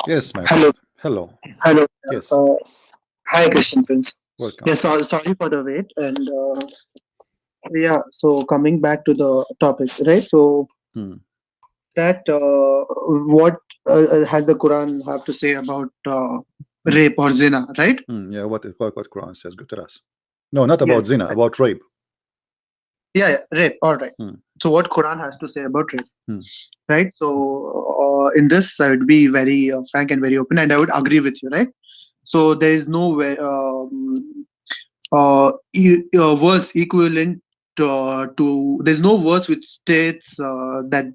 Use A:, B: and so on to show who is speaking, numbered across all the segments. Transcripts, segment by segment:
A: Yes, my
B: Hello,
A: friend. Hello.
B: hello.
A: Yes.
B: Uh, Hi, Christian Prince.
A: Welcome.
B: Yes, sorry for the wait. And yeah, so coming back to the topic, right? So
A: Hmm.
B: that what has the Quran have to say about
A: Hmm.
B: rape or zina, right?
A: Hmm. Yeah, what Quran says. Good to us. No, not about
B: Yes.
A: zina, about rape.
B: Yeah, yeah, rape. All right.
A: Hmm.
B: So what Quran has to say about rape,
A: Hmm.
B: right? So in this, I would be very frank and very open, and I would agree with you, right? So there is no way. Verse equivalent to there's no verse which states that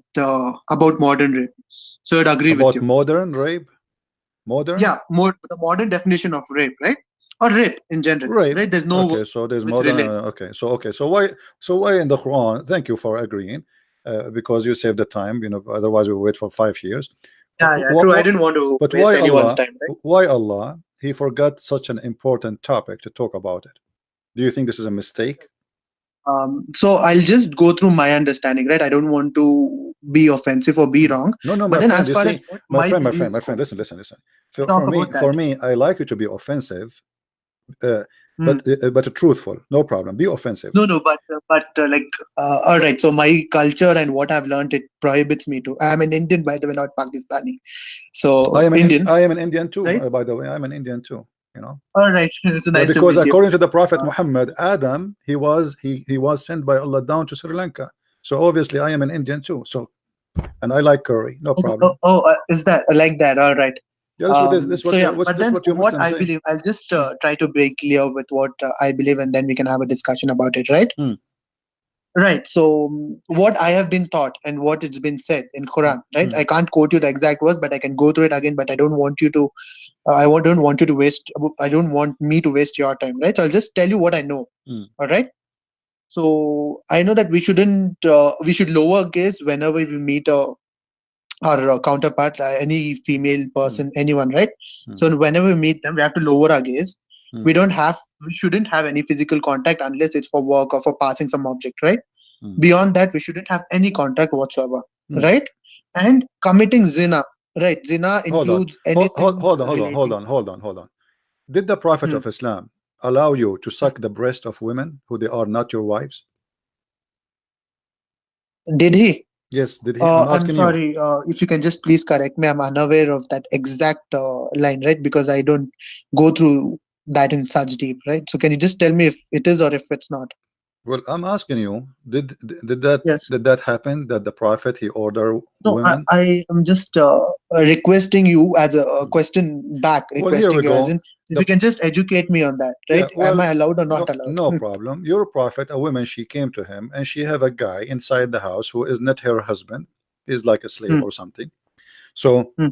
B: about modern rape, so I'd agree with
A: About
B: you.
A: modern rape. Modern
B: Yeah, more the modern definition of rape, right? Or rape in general,
A: rape.
B: right? There's no
A: Okay,
B: verse
A: so there's
B: which
A: modern.
B: relate.
A: Okay, so why in the Quran? Thank you for agreeing, because you saved the time. Otherwise we wait for 5 years.
B: Yeah, yeah, true. I didn't want to
A: But
B: waste
A: why
B: anyone's
A: Allah?
B: time, right?
A: Why Allah? He forgot such an important topic to talk about it. Do you think this is a mistake?
B: So I'll just go through my understanding, right? I don't want to be offensive or be wrong,
A: No, no,
B: but
A: my
B: then
A: friend.
B: as
A: You
B: far as
A: see,
B: what my beliefs
A: my
B: go,
A: friend. Listen. For,
B: talk
A: for
B: about
A: me,
B: that.
A: I like you to be offensive, uh,
B: Hmm.
A: but truthful. No problem. Be offensive.
B: No, no, but all right. So my culture and what I've learned, it prohibits me to. I'm an Indian, by the way, not Pakistani. So Indian,
A: I am an Indian too.
B: right?
A: By the way, I'm an Indian too. You know.
B: All right. It's
A: Yeah,
B: nice to
A: because
B: meet you.
A: according to the Prophet
B: Uh,
A: Muhammad, Adam, he was sent by Allah down to Sri Lanka. So obviously, I am an Indian too. So, and I like curry. No problem.
B: is that like that? All right.
A: Yeah, this
B: So
A: what
B: yeah,
A: what's
B: but
A: this
B: then
A: what your
B: what
A: Muslims
B: I
A: say?
B: believe, I'll just try to be clear with what I believe, and then we can have a discussion about it, right?
A: Hmm.
B: Right. So what I have been taught and what it's been said in Quran, right?
A: Hmm.
B: I can't quote you the exact words, but I can go through it again. But I don't want you to. don't want you to waste. I don't want me to waste your time, right? So I'll just tell you what I know.
A: Hmm.
B: All right. So I know that we shouldn't. We should lower gaze whenever we meet our counterpart, any female
A: Hmm.
B: person, anyone, right?
A: Hmm.
B: So whenever we meet them, we have to lower our gaze.
A: Hmm.
B: We shouldn't have any physical contact unless it's for work or for passing some object, right?
A: Hmm.
B: Beyond that, we shouldn't have any contact whatsoever,
A: Hmm.
B: right? And committing zina, right? Zina
A: Hold on.
B: includes anything relating.
A: Hold on. Did the Prophet
B: Hmm.
A: of Islam allow you to suck the breast of women who they are not your wives?
B: Did he?
A: Yes, did he? I'm
B: I'm
A: asking you.
B: sorry. If you can just please correct me, I'm unaware of that exact line, right? Because I don't go through that in such deep, right? So can you just tell me if it is or if it's not?
A: Well, I'm asking you,
B: Yes.
A: did that happen that the Prophet he order
B: No,
A: women?
B: I am just requesting you as a
A: Hmm.
B: question back,
A: Well, here we
B: requesting you as
A: go.
B: in, if
A: The
B: you can just educate me on that,
A: Yeah,
B: right? Am
A: well,
B: I allowed or not
A: no,
B: allowed?
A: no problem. Your prophet, a woman, she came to him and she have a guy inside the house who is not her husband. He's like a slave
B: Hmm,
A: or something. So,
B: hmm.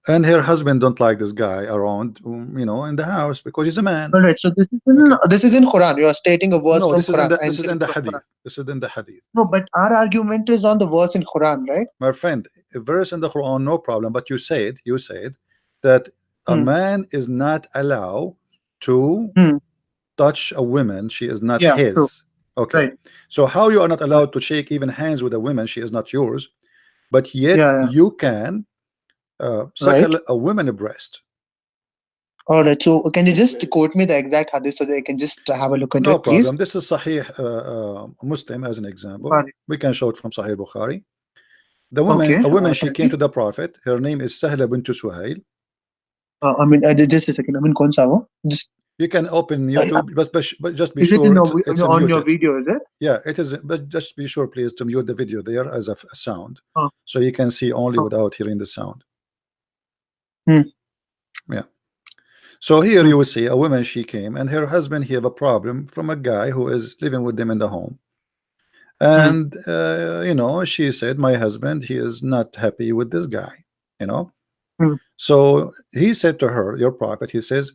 A: and her husband don't like this guy around, in the house because he's a man.
B: All right. So
A: Okay.
B: this is in Quran. You are stating a verse
A: No,
B: from Quran. I'm
A: this is in
B: saying
A: the
B: from Quran.
A: hadith. This is in the hadith.
B: No, but our argument is on the verse in Quran, right?
A: My friend, a verse in the Quran, no problem. But you said that a
B: Hmm,
A: man is not allowed to
B: hmm.
A: touch a woman, she is not
B: Yeah, true.
A: his. Okay,
B: Right.
A: so how you are not
B: Right.
A: allowed to shake even hands with a woman, she is not yours, but yet
B: Yeah, yeah.
A: you can
B: Right.
A: suckle a woman breast?
B: All right. So can you just quote me the exact hadith so that I can just have a look into
A: No
B: it, please?
A: problem. This is Sahih Muslim as an example.
B: Bukhari.
A: We can show it from Sahih Bukhari.
B: Okay.
A: A woman, she
B: Tell
A: came
B: me.
A: to the Prophet. Her name is Sahla bint Suhail.
B: Just a second. I mean, कौन सा वो? Just
A: You can open
B: uh,
A: YouTube, but just be
B: is it
A: sure
B: in
A: it's
B: on your
A: muted.
B: video? Is it?
A: Yeah, it is. But just be sure, please, to mute the video there as a sound,
B: Oh,
A: so you can see only
B: oh.
A: without hearing the sound.
B: Hmm,
A: Yeah. So here
B: hmm,
A: you will see a woman. She came, and her husband he have a problem from a guy who is living with them in the home.
B: hmm,
A: And she said, "My husband, he is not happy with this guy." You know.
B: hmm,
A: So he said to her, "Your prophet," he says,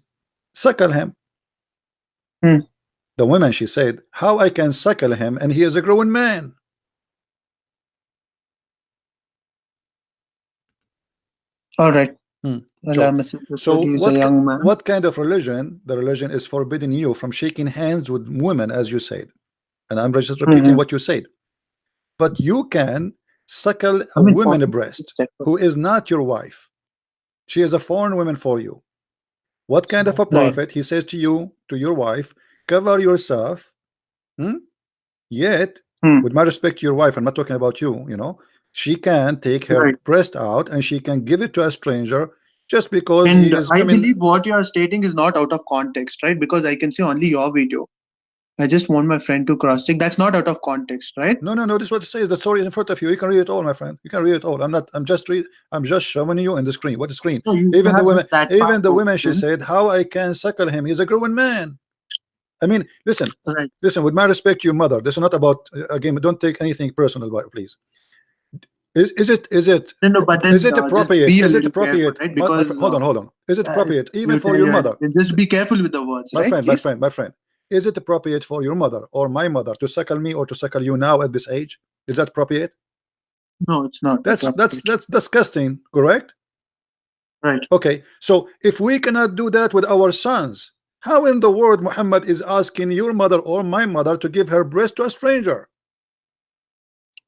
A: "suckle him."
B: hmm.
A: The woman she said, "How I can suckle him, and he is a grown man?"
B: All right.
A: Hmm.
B: Allah
A: So,
B: Messenger said
A: so
B: he is a young man.
A: what kind of religion? The religion is forbidding you from shaking hands with women, as you said. And I'm just repeating
B: Hmm.
A: what you said. But you can suckle
B: I
A: a
B: mean,
A: woman
B: possible.
A: breast who is not your wife. She is a foreign woman for you. What kind of a
B: Right.
A: prophet? He says to you, to your wife, cover yourself. Yet,
B: Hmm.
A: with my respect to your wife, I'm not talking about you, you know, she can take her
B: Right.
A: breast out and she can give it to a stranger just because he
B: And
A: is,
B: I
A: I mean,
B: believe what you are stating is not out of context, right? Because I can see only your video. I just want my friend to cross check. That's not out of context, right?
A: no, this is what it says. The story is in front of you. You can read it all, my friend. You can read it all. I'm just showing you in the screen. What the screen?
B: No, you
A: Even the
B: have
A: women,
B: just that
A: even
B: part
A: the women, she
B: open.
A: said, how I can suckle him? He's a grown man. I mean, listen,
B: Right.
A: with my respect to your mother, this is not about, again, don't take anything personal, please. Is it
B: No, but then
A: is it
B: just
A: appropriate?
B: be a
A: Is it
B: little careful,
A: appropriate?
B: right?
A: My
B: Because
A: friend, hold on. Is it appropriate even
B: you're
A: for your mother?
B: just be careful with the words,
A: My
B: right?
A: friend,
B: Please?
A: my friend. Is it appropriate for your mother or my mother to suckle me or to suckle you now at this age? Is that appropriate?
B: No, it's not.
A: That's disgusting, correct?
B: Right.
A: Okay, so if we cannot do that with our sons, how in the world Muhammad is asking your mother or my mother to give her breast to a stranger?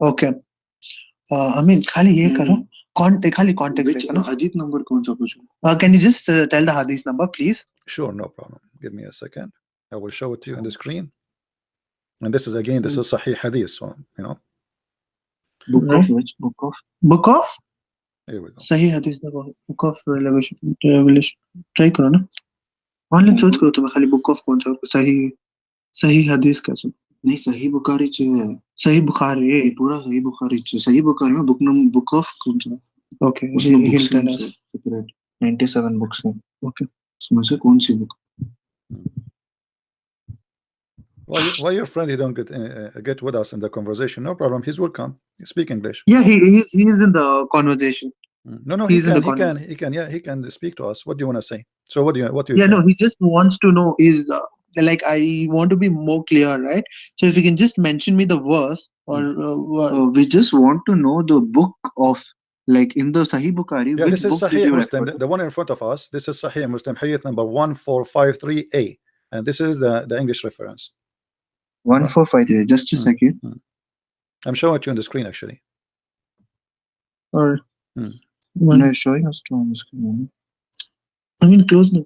B: Okay. I mean, खाली ये करो. खाली context
C: Which
B: देखो ना.
C: hadith number कौन सा पूछूं?
B: Can you just tell the hadith number, please?
A: Sure, no problem. Give me a second. I will show it to you on the screen. And this is again, this is Sahih Hadith, so you know.
C: Book
B: Right.
C: of which? Book of?
B: Book of
A: Here we go.
B: सही hadith देखो. Book of Revelation. Try करो ना. Online search करो तो मैं खाली book of कौन सा सही hadith कैसे?
C: नहीं सही बुखारी च है.
B: सही बुखारी.
C: ये पूरा सही बुखारी च. सही बुखारी में book of कौन सा?
B: Okay.
C: उसमें
B: He'll
C: books
B: tell
C: हैं
B: us.
C: separate. 97 books हैं.
B: Okay.
C: उसमें से कौन सी book?
A: Why your friend he don't get with us in the conversation? No problem. He's welcome. He speak English.
B: Yeah, he's in the conversation.
A: No,
B: He's in the
A: he can speak to us. What do you want to say? So what do you
B: Yeah,
A: think?
B: no, he just wants to know is like I want to be more clear, right? So if you can just mention me the verse or
C: We just want to know the book of, like in the Sahih Bukhari,
A: Yeah,
C: which
A: this is
C: book did
A: Sahih
C: you
A: Muslim,
C: refer to?
A: the one in front of us. This is Sahih Muslim, Hadith number 1453A, and this is the English reference.
C: 1453. Just a second.
A: I'm showing it to you on the screen actually.
B: or
C: No, you're showing us to on the screen.
B: I mean close no.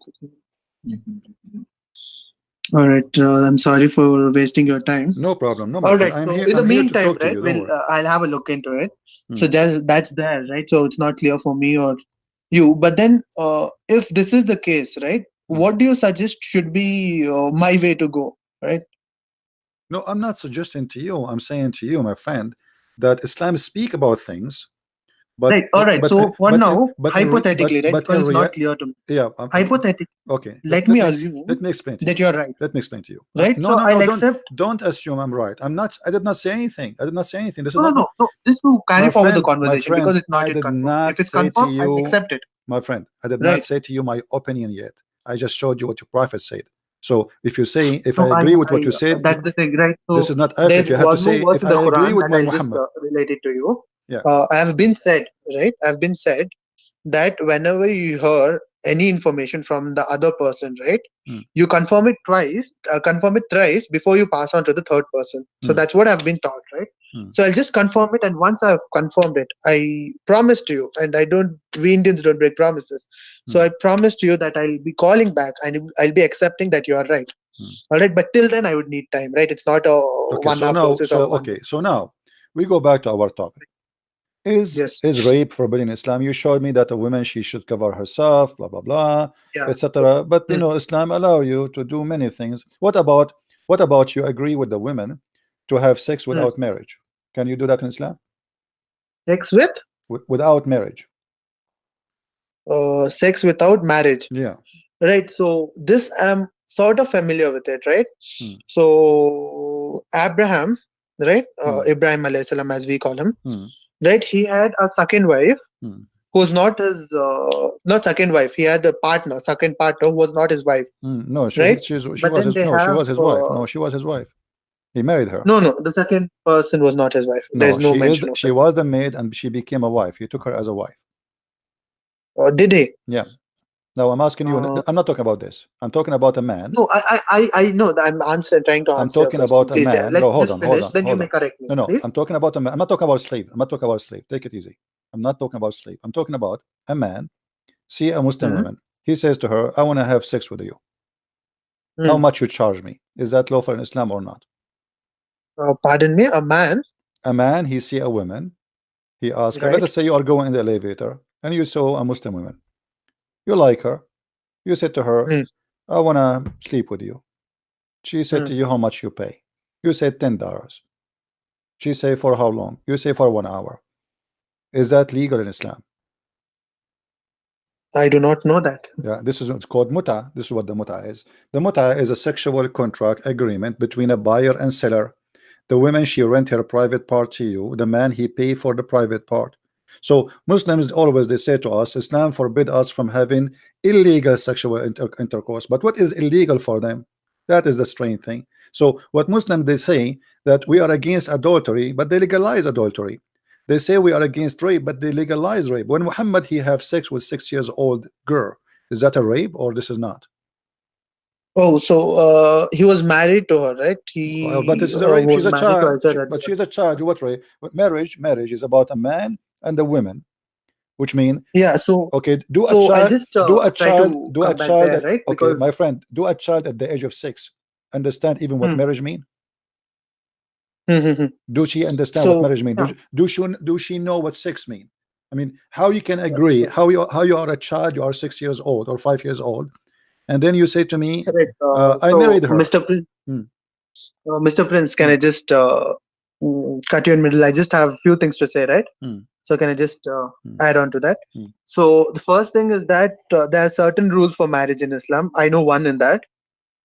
B: All right, I'm sorry for wasting your time.
A: No problem. No, my
B: All
A: friend.
B: right,
A: I'm
B: so
A: here.
B: in the
A: I'm here to
B: meantime,
A: talk to
B: right,
A: you. Don't worry.
B: I'll have a look into it. So
A: Hmm.
B: that's there, right? So it's not clear for me or you. But then, if this is the case, right, what do you suggest should be my way to go, right?
A: No, I'm not suggesting to you. I'm saying to you, my friend, that Islam speak about things, but
B: Right. All right. So for now, hypothetically, right, because it's not clear to me.
A: Yeah.
B: Hypothetically,
A: Okay.
B: let me assume
A: Let me explain to
B: that
A: you.
B: you're right.
A: Let me explain to you.
B: Right.
A: No,
B: So
A: no,
B: I'll
A: no.
B: accept.
A: Don't assume I'm right. I'm not. I did not say anything. I did not say anything. This is
B: No,
A: not.
B: no, no. Just to carry
A: My
B: forward the
A: friend, my
B: conversation
A: friend,
B: because it's not
A: I
B: yet
A: did
B: confirmed.
A: not
B: If it's
A: say to
B: confirmed, I'll
A: you-
B: accept it.
A: My friend, I did
B: Right.
A: not say to you my opinion yet. I just showed you what your prophet said. So if you say, if
B: No,
A: I agree with what you said,
B: that's the thing, right? So
A: this is not accurate.
B: there's
A: You have to
B: one
A: say
B: more verse
A: if
B: in
A: I
B: the
A: agree
B: Quran,
A: with
B: and
A: my
B: I'll just
A: Muhammad.
B: relate it to you.
A: Yeah.
B: I have been said, right? I've been said that whenever you hear any information from the other person, right, you confirm it thrice before you pass on to the third person. So that's what I've been taught, right? So I'll just confirm it, and once I've confirmed it, I promise to you, and we Indians don't break promises. So I promise to you that I'll be calling back and I'll be accepting that you are right. All right, but till then I would need time, right? It's not a
A: Okay,
B: one-hour process.
A: So now we go back to our topic. Is rape forbidden in Islam? You showed me that a woman, she should cover herself, blah blah blah, etc. But you know, Islam allow you to do many things. What about you agree with the women to have sex without marriage? Can you do that in Islam?
B: Sex
A: without marriage?
B: Sex without marriage.
A: Yeah.
B: Right. So this I'm sort of familiar with it, right? So Abraham, right? Ibrahim alayhi salam, as we call him, right? He had a second wife who's not his not second wife. He had a partner, second partner who was not his wife.
A: No, she
B: right?
A: was his wife. No, she was his wife. He married her.
B: No, the second person was not his wife. There's no mention of it.
A: She was the maid and she became a wife. He took her as a wife.
B: Did he?
A: Yeah. Now I'm asking you. I'm not talking about this. I'm talking about a man.
B: No, I know that I'm trying to answer.
A: I'm talking about a man. No, hold on.
B: Then you may correct me.
A: No,
B: please.
A: I'm talking about a man. I'm not talking about a slave. I'm not talking about a slave. Take it easy. I'm not talking about slave. I'm talking about a man see a Muslim woman. He says to her, I want to have sex with you. How much you charge me? Is that lawful in Islam or not?
B: Pardon me, a man?
A: A man, he see a woman. He asks her, let us say you are going in the elevator and you saw a Muslim woman. You like her. You said to her, I want to sleep with you. She said to you, how much you pay? You said $10. She say, for how long? You say, for 1 hour. Is that legal in Islam?
B: I do not know that.
A: Yeah, this is what's called muta. This is what the muta is. The muta is a sexual contract agreement between a buyer and seller. The woman, she rent her private part to you. The man, he pay for the private part. So Muslims always, they say to us, Islam forbid us from having illegal sexual intercourse. But what is illegal for them? That is the strange thing. So what Muslims, they say that we are against adultery, but they legalize adultery. They say we are against rape, but they legalize rape. When Muhammad, he have sex with 6 years old girl, is that a rape or this is not?
B: Oh, so he was married to her, right?
A: But this is a rape. She's a child. But she's a child. What rape? But marriage is about a man and a woman, which mean
B: So
A: okay, do a child. Right? Okay, my friend, do a child at the age of 6 understand even what marriage mean? Do she understand what marriage mean? Do she know what sex mean? I mean, how you can agree? How you are a child? You are 6 years old or 5 years old, and then you say to me, I married her.
B: Mr. Prince, Mr. Prince, can I just cut you in middle? I just have a few things to say, right? So can I just add on to that? So the first thing is that there are certain rules for marriage in Islam. I know one in that,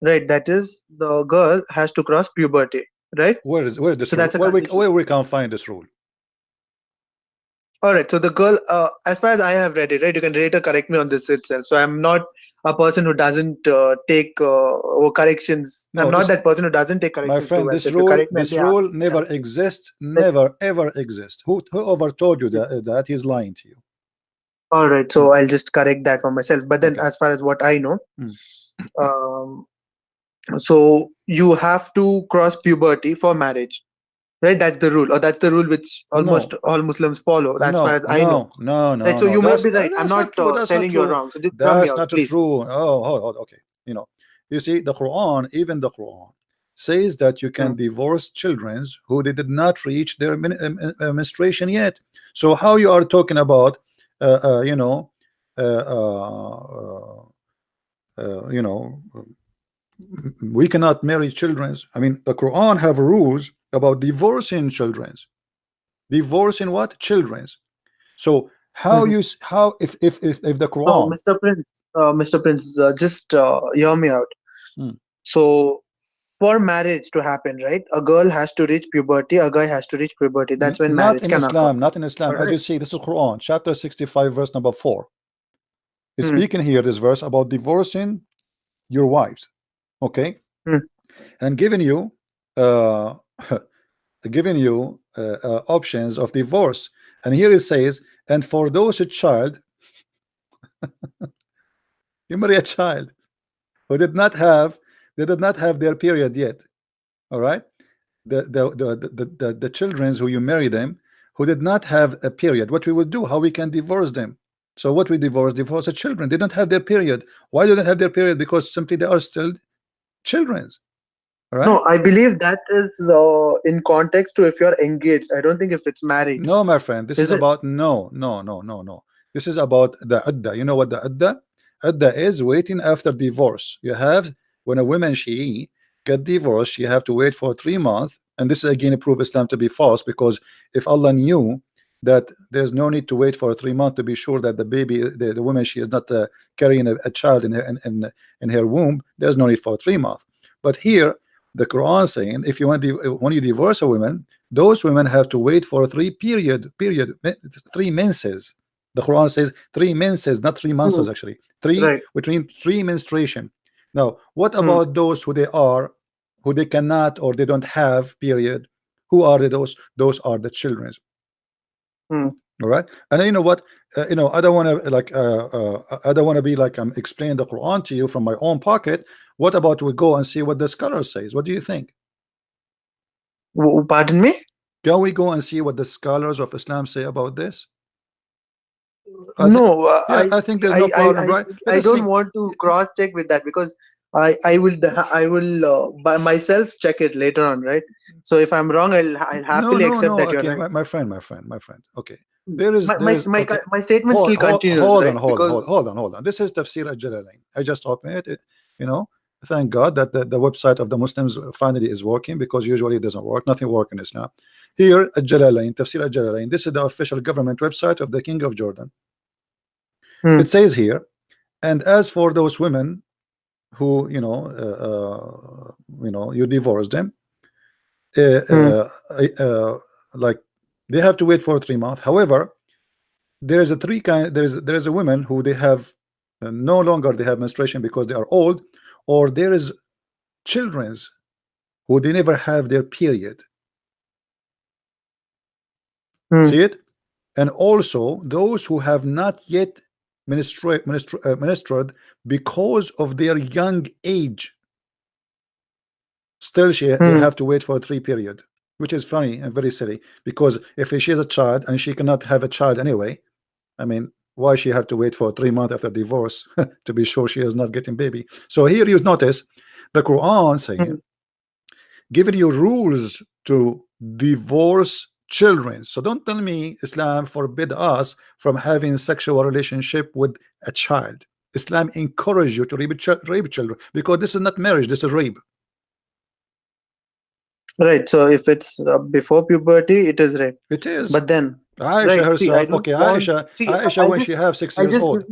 B: right? That is, the girl has to cross puberty. Right?
A: Where is this? Where we can find this rule?
B: All right. So the girl, as far as I have read it, right? You can later correct me on this itself. So I'm not a person who doesn't take corrections. No, I'm not that person who doesn't take corrections.
A: My friend, this rule never exists. Never ever exists. Whoever told you that he's lying to you.
B: All right. So I'll just correct that for myself. But then, as far as what I know, so you have to cross puberty for marriage, right? That's the rule, or that's the rule which almost all Muslims follow, as far as I know.
A: No.
B: Right, so you might be right. I'm not telling you wrong. So just
A: that's not true. Okay. You see, the Quran, even the Quran, says that you can divorce children who did not reach their menstruation yet. So how you are talking about, we cannot marry children. I mean, the Quran have rules about divorcing children. Divorcing what? Children. So how if the Quran?
B: Mr. Prince, just hear me out. So for marriage to happen, right, a girl has to reach puberty, a guy has to reach puberty. That's when marriage can happen.
A: Not in Islam. As you see, this is Quran, chapter 65, verse number 4. He's speaking here, this verse, about divorcing your wives. Okay, and giving you options of divorce, and here it says, and for those a child, you marry a child who did not have their period yet. All right, the children who you marry them who did not have a period, what we would do, how we can divorce them. So what we divorce the children. They don't have their period. Why do they have their period? Because simply they are still children's. Right?
B: No, I believe that is in context to if you're engaged. I don't think if it's married.
A: No, my friend, this is about no. This is about the adda. You know what the adda? Adda is waiting after divorce. You have, when a woman she get divorced, she have to wait for 3 months, and this again prove Islam to be false, because if Allah knew that there's no need to wait for 3 months to be sure that the baby, the woman, she is not carrying a child in her womb, there's no need for 3 months. But here the Quran saying, if you want when you divorce a woman, those women have to wait for 3 menses. The Quran says 3 menses, not 3 months, actually. Between 3 menstruation. Now, what about those who they cannot or they don't have period? Who are those? Those are the children. All right, and you know what? I don't want to be like I'm explaining the Quran to you from my own pocket. What about we go and see what the scholar says? What do you think?
B: Pardon me?
A: Can we go and see what the scholars of Islam say about this?
B: No,
A: I think there's no problem, right?
B: I don't want to cross check with that, because I will by myself check it later on, right? So if I'm wrong, I'll happily accept that you're
A: okay,
B: right.
A: my friend. Okay, there is okay.
B: My statement still continues, right?
A: Hold on. This is Tafsir al-Jalalain. I just opened it. You know, thank God that the website of the Muslims finally is working, because usually it doesn't work. Nothing works in Islam. Here, al-Jalalain, Tafsir al-Jalalain. This is the official government website of the King of Jordan. It says here, and as for those women who you divorce them, like they have to wait for 3 months. However, there is a there is a woman who they have no longer they have menstruation because they are old, or there is children's who they never have their period. See it? And also those who have not yet menstruated because of their young age, still they have to wait for 3 period, which is funny and very silly, because if she is a child and she cannot have a child anyway, I mean, why she have to wait for 3 months after divorce to be sure she is not getting baby? So here you notice the Quran saying giving you rules to divorce children. So don't tell me Islam forbid us from having sexual relationship with a child. Islam encourage you to rape children, because this is not marriage, this is rape.
B: Right. So if it's before puberty, it is rape.
A: It is.
B: But then
A: Aisha herself, Aisha when she have 6 years old.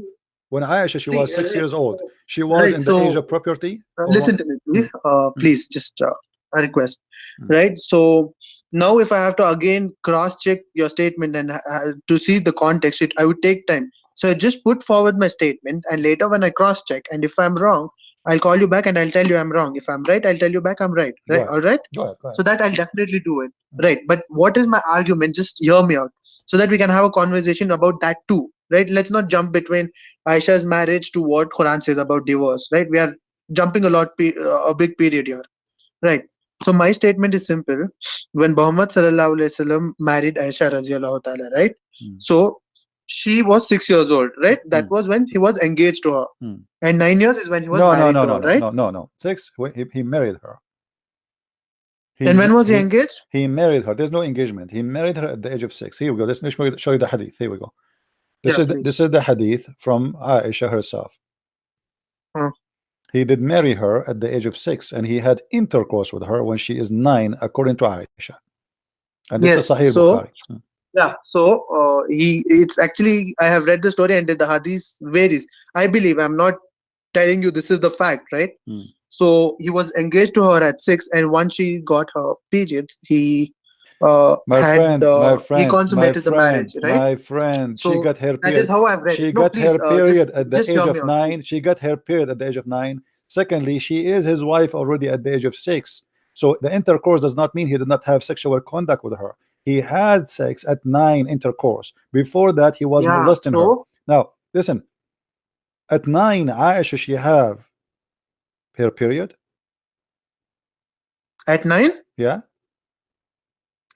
A: When Aisha she was 6 years old, she was in the age of puberty.
B: Listen to me, please. Please, just a request. Right. So now, if I have to again cross-check your statement and to see the context, I would take time. So I just put forward my statement, and later when I cross-check, and if I'm wrong, I'll call you back and I'll tell you I'm wrong. If I'm right, I'll tell you back I'm right. Right? All right?
A: Go ahead.
B: So that I'll definitely do it. Right. But what is my argument? Just hear me out, so that we can have a conversation about that too. Right? Let's not jump between Aisha's marriage to what Quran says about divorce. Right? We are jumping a big period here. Right. So my statement is simple. When Muhammad sallallahu alaihi wasallam married Aisha radhiyallahu ta'ala, right? So she was 6 years old, right? That was when he was engaged to her. And 9 years is when he was married to her, right?
A: No. 6, he married her.
B: And when was he engaged?
A: He married her. There's no engagement. He married her at the age of 6. Here we go. Let's show you the hadith. Here we go. This is the hadith from Aisha herself. He did marry her at the age of 6, and he had intercourse with her when she is 9, according to Aisha. And this is Sahih Bukhari.
B: Yeah, so it's actually, I have read the story and the hadith varies. I believe, I'm not telling you this is the fact, right? So he was engaged to her at 6, and once she got her period, he he consummated the marriage, right?
A: My friend,
B: so
A: she got her period.
B: That is how I've read.
A: She got her period at the age of 9. She got her period at the age of 9. Secondly, she is his wife already at the age of 6. So the intercourse does not mean he did not have sexual conduct with her. He had sex at 9 intercourse. Before that, he was molesting her. Now, listen. At 9, Aisha, she have her period.
B: At 9?
A: Yeah.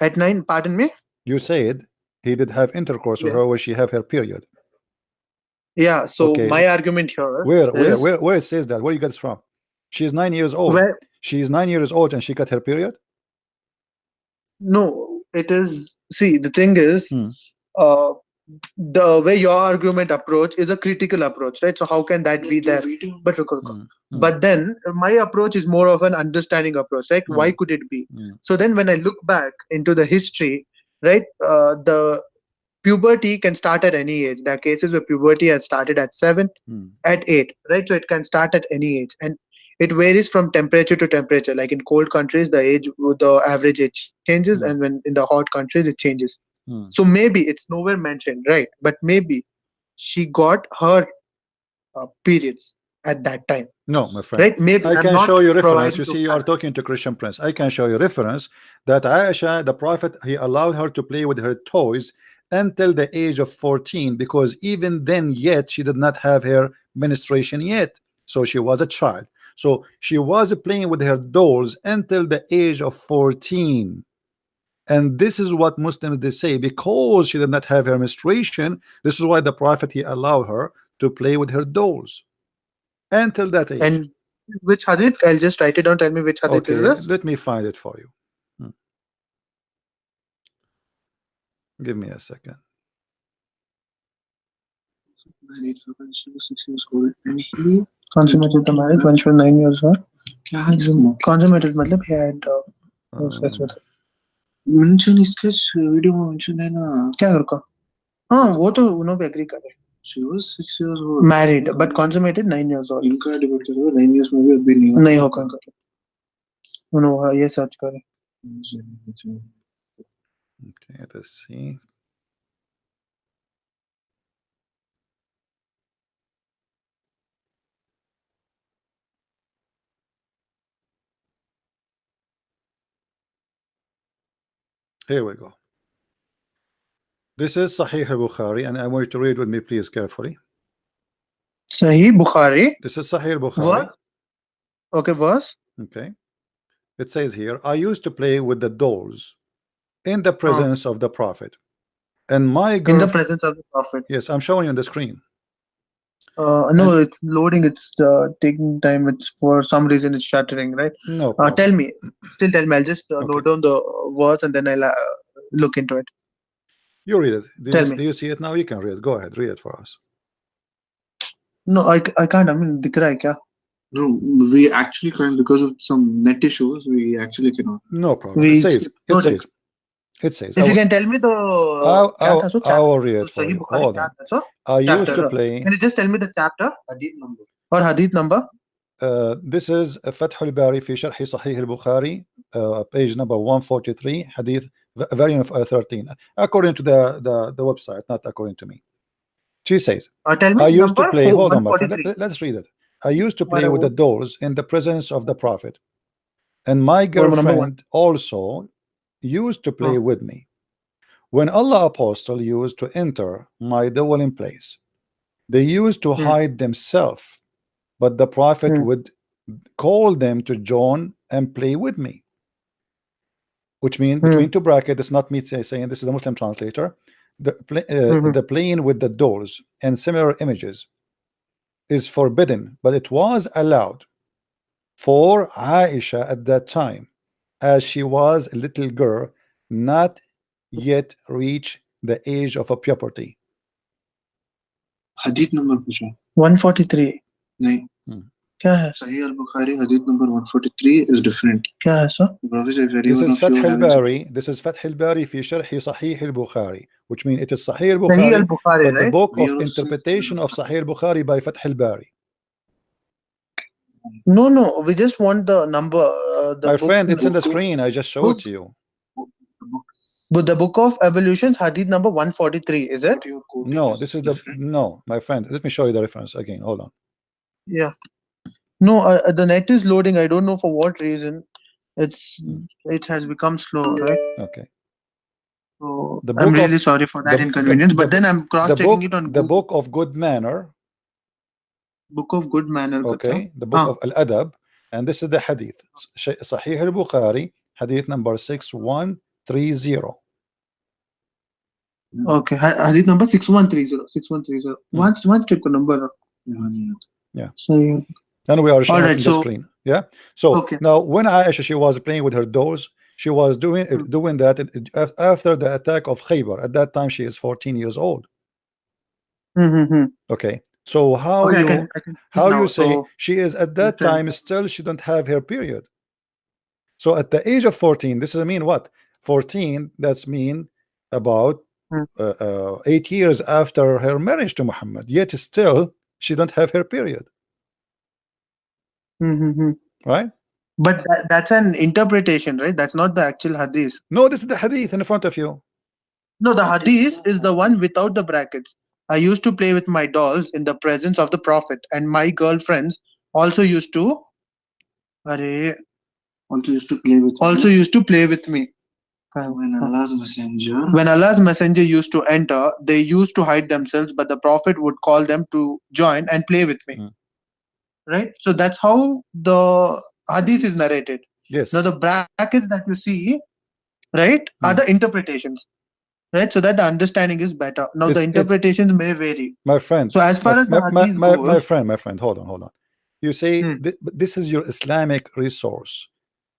B: At 9, pardon me?
A: You said he did have intercourse with her when she have her period.
B: Yeah, so my argument here
A: where it says that, where you get it from? She's 9 years old. She's 9 years old and she got her period?
B: No, it is, see, the thing is, the way your argument approach is a critical approach, right? So how can that be there? But then my approach is more of an understanding approach, right? Why could it be? So then when I look back into the history, right, the puberty can start at any age. There are cases where puberty has started at 7, at 8, right? So it can start at any age, and it varies from temperature to temperature. Like in cold countries, the average age changes, and when in the hot countries, it changes. So maybe it's nowhere mentioned, right? But maybe she got her periods at that time.
A: No, my friend.
B: Right? Maybe
A: I can show you reference. You see, you are talking to Christian Prince. I can show you reference that Aisha, the Prophet, he allowed her to play with her toys until the age of 14, because even then yet she did not have her menstruation yet. So she was a child. So she was playing with her dolls until the age of 14. And this is what Muslims they say, because she did not have her menstruation, this is why the Prophet, he allowed her to play with her dolls until that age.
B: And which hadith? I'll just write it down. Tell me which hadith is this.
A: Let me find it for you. Give me a second.
C: Married for 6 years old and he
B: consummated the marriage when she was 9 years old. Consummated मतलब he had sex with her.
C: mention इसके video में mention है ना
B: क्या रुका? हाँ वो तो उन्होंने भी agree करे.
C: She was 6 years old.
B: Married but consummated 9 years old.
C: इनका debate कर रहे हो 9 years में भी अभी
B: नहीं होगा इनका. उन्होंने ये search करे.
A: Okay, let's see. Here we go. This is Sahih al-Bukhari, and I want you to read with me, please, carefully.
B: Sahih Bukhari.
A: This is Sahih al-Bukhari.
B: What? Okay, verse.
A: Okay. It says here, I used to play with the dolls in the presence of the Prophet. And my girl...
B: In the presence of the Prophet.
A: Yes, I'm showing you on the screen.
B: No, it's loading. It's taking time. It's for some reason it's shuttering, right?
A: No.
B: Tell me. Still tell me. I'll just load down the words and then I'll look into it.
A: You read it.
B: Do
A: you see it now? You can read it. Go ahead. Read it for us.
B: No, I can't. I mean, dikh raha hai kya?
C: No, we actually can't because of some net issues. We actually cannot.
A: No problem. It says.
B: If you can tell me the
A: I will read it for you. Hold on. I used to play.
B: Can you just tell me the chapter?
C: Hadith number.
B: Or hadith number?
A: This is Fath al-Bari fi Sharh Sahih al-Bukhari, page number 143, hadith variant of 13. According to the website, not according to me. She says,
B: tell me
A: I used to play. Hold on, my friend. Let's read it. I used to play with the dolls in the presence of the Prophet, and my girlfriend also used to play with me. When Allah Apostle used to enter my dwelling place, they used to hide themselves, but the Prophet would call them to join and play with me. Which means, between two brackets, it's not me saying, this is the Muslim translator. The playing with the dolls and similar images is forbidden, but it was allowed for Aisha at that time, as she was a little girl, not yet reached the age of a puberty.
C: Hadith number
B: 143.
C: नहीं.
B: क्या है?
C: Sahih al-Bukhari hadith number 143 is different.
B: क्या है sir?
A: This is Fath al-Bari. This is Fath al-Bari fi Sharh Sahih al-Bukhari, which means it is Sahih al-Bukhari, but
B: right?
A: the book of interpretation of Sahih al-Bukhari by Fath al-Bari.
B: No, we just want the number.
A: My friend, it's in the screen. I just showed to you.
B: But the book of evolutions, hadith number 143, is it?
A: No, this is no, my friend. Let me show you the reference again. Hold on.
B: Yeah. No, the net is loading. I don't know for what reason. It has become slow, right?
A: Okay.
B: So I'm really sorry for that inconvenience. But then I'm cross-checking it on
A: the book of good manner.
B: Book of good manner.
A: Okay. The book of Al-Adab, and this is the hadith. Sahih al-Bukhari, hadith number 6130.
B: Okay, hadith number 6130. 6130. One check the number.
A: Yeah. So, and we are showing the screen. Yeah. So now, when Aisha, she was playing with her dolls, she was doing that after the attack of Khaybar. At that time, she is 14 years old. Okay. So how you say she is at that time still she don't have her period? So at the age of 14, this is mean what? 14. That's mean about 8 years after her marriage to Muhammad. Yet still she don't have her period. Right?
B: But that's an interpretation, right? That's not the actual hadith.
A: No, this is the hadith in front of you.
B: No, the hadith is the one without the brackets. I used to play with my dolls in the presence of the Prophet, and my girlfriends also used to play with me. When Allah's messenger used to enter, they used to hide themselves, but the Prophet would call them to join and play with me. Right? So that's how the hadith is narrated.
A: Yes.
B: Now the brackets that you see, right, are the interpretations, right? So that the understanding is better. Now the interpretations may vary.
A: My friend.
B: So as far as the hadith goes,
A: my friend, hold on. You say this is your Islamic resource.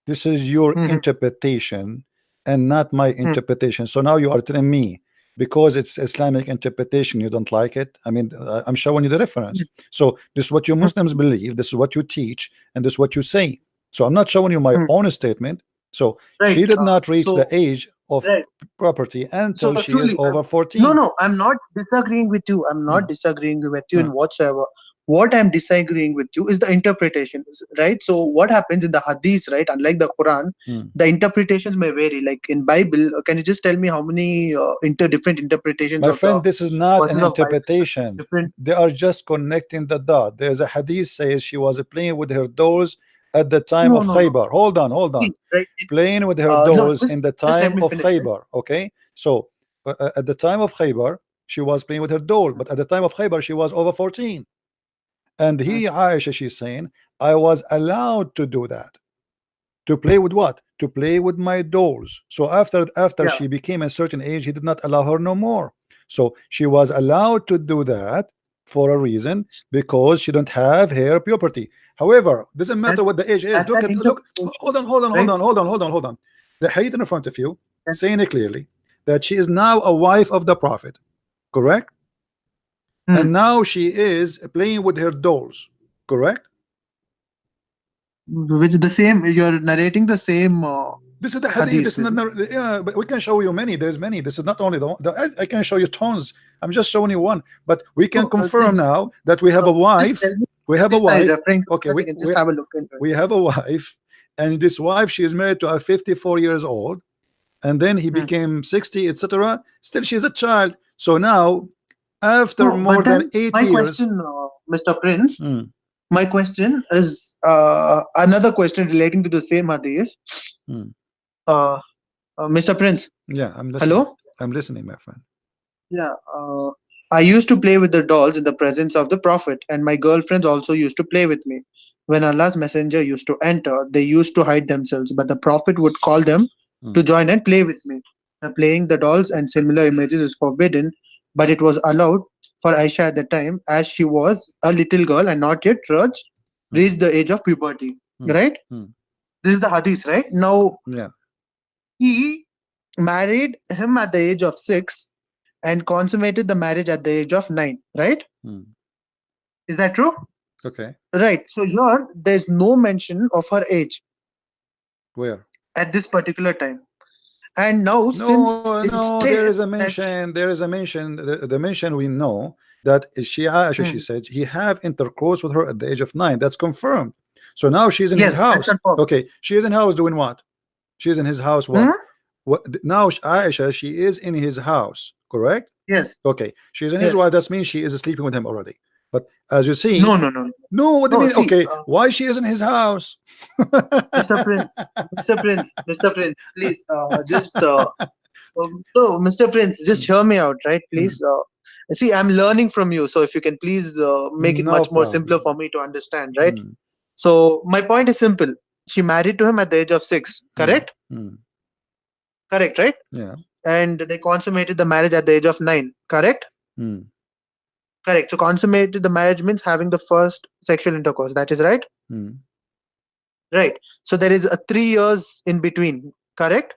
A: This is your interpretation and not my interpretation. So now you are telling me because it's Islamic interpretation you don't like it. I mean, I'm showing you the reference. So this is what you Muslims believe, this is what you teach, and this is what you say. So I'm not showing you my own statement. So she did not reach the age of property until she is over 14.
B: No, I'm not disagreeing with you. I'm not disagreeing with you in whatsoever. What I'm disagreeing with you is the interpretation, right? So what happens in the hadith, right? Unlike the Quran, the interpretations may vary. Like in Bible, can you just tell me how many different interpretations?
A: My friend, this is not an interpretation. They are just connecting the dot. There's a hadith says she was playing with her dolls at the time of Khaybar. Hold on.
B: Right.
A: Playing with her dolls in the time of Khaybar. Okay, so at the time of Khaybar, she was playing with her doll, but at the time of Khaybar, she was over 14. And Aisha, she's saying, I was allowed to do that. To play with what? To play with my dolls. So after she became a certain age, he did not allow her no more. So she was allowed to do that for a reason, because she don't have hair puberty. However, doesn't matter what the age is. Look. Hold on. The hadith in front of you saying it clearly that she is now a wife of the Prophet, correct? And now she is playing with her dolls, correct?
B: Which the same, you're narrating the same.
A: This is the hadith. This is not, yeah, but we can show you many. There's many. This is not only the one. I can show you tons. I'm just showing you one. But we can confirm now that we have a wife. We have a wife. Okay, we
B: just have a look into it.
A: We have a wife, and this wife, she is married to a 54 years old, and then he became 60, etc. Still, she's a child. So now, after more than 8 years.
B: My question, Mr. Prince. My question is another question relating to the same hadith. Mr. Prince.
A: Yeah, I'm listening.
B: Hello?
A: I'm listening, my friend.
B: Yeah. I used to play with the dolls in the presence of the Prophet, and my girlfriends also used to play with me. When Allah's messenger used to enter, they used to hide themselves, but the Prophet would call them to join and play with me. Playing the dolls and similar images is forbidden, but it was allowed for Aisha at the time, as she was a little girl and not yet reached the age of puberty. Right? This is the hadith, right? Now, he married him at the age of 6 and consummated the marriage at the age of 9, right? Is that true?
A: Okay.
B: Right. So here, there's no mention of her age.
A: Where?
B: At this particular time. And now,
A: there is a mention. There is a mention. The mention we know that she said he have intercourse with her at the age of 9. That's confirmed. So now she's in his house. Okay, she is in house doing what? She's in his house. What? Now Aisha, she is in his house, correct?
B: Yes.
A: Okay, she's in his house. That means she is sleeping with him already. But as you see,
B: no.
A: What do you mean? Okay, why she is in his house?
B: Mr. Prince, please, just no, Mr. Prince, just hear me out, right? Please, see, I'm learning from you, so if you can please make it much more simpler for me to understand, right? So my point is simple. She married to him at the age of 6, correct? Correct, right?
A: Yeah.
B: And they consummated the marriage at the age of 9, correct? Correct. So consummated the marriage means having the first sexual intercourse. That is right? Right. So there is a 3 years in between, correct?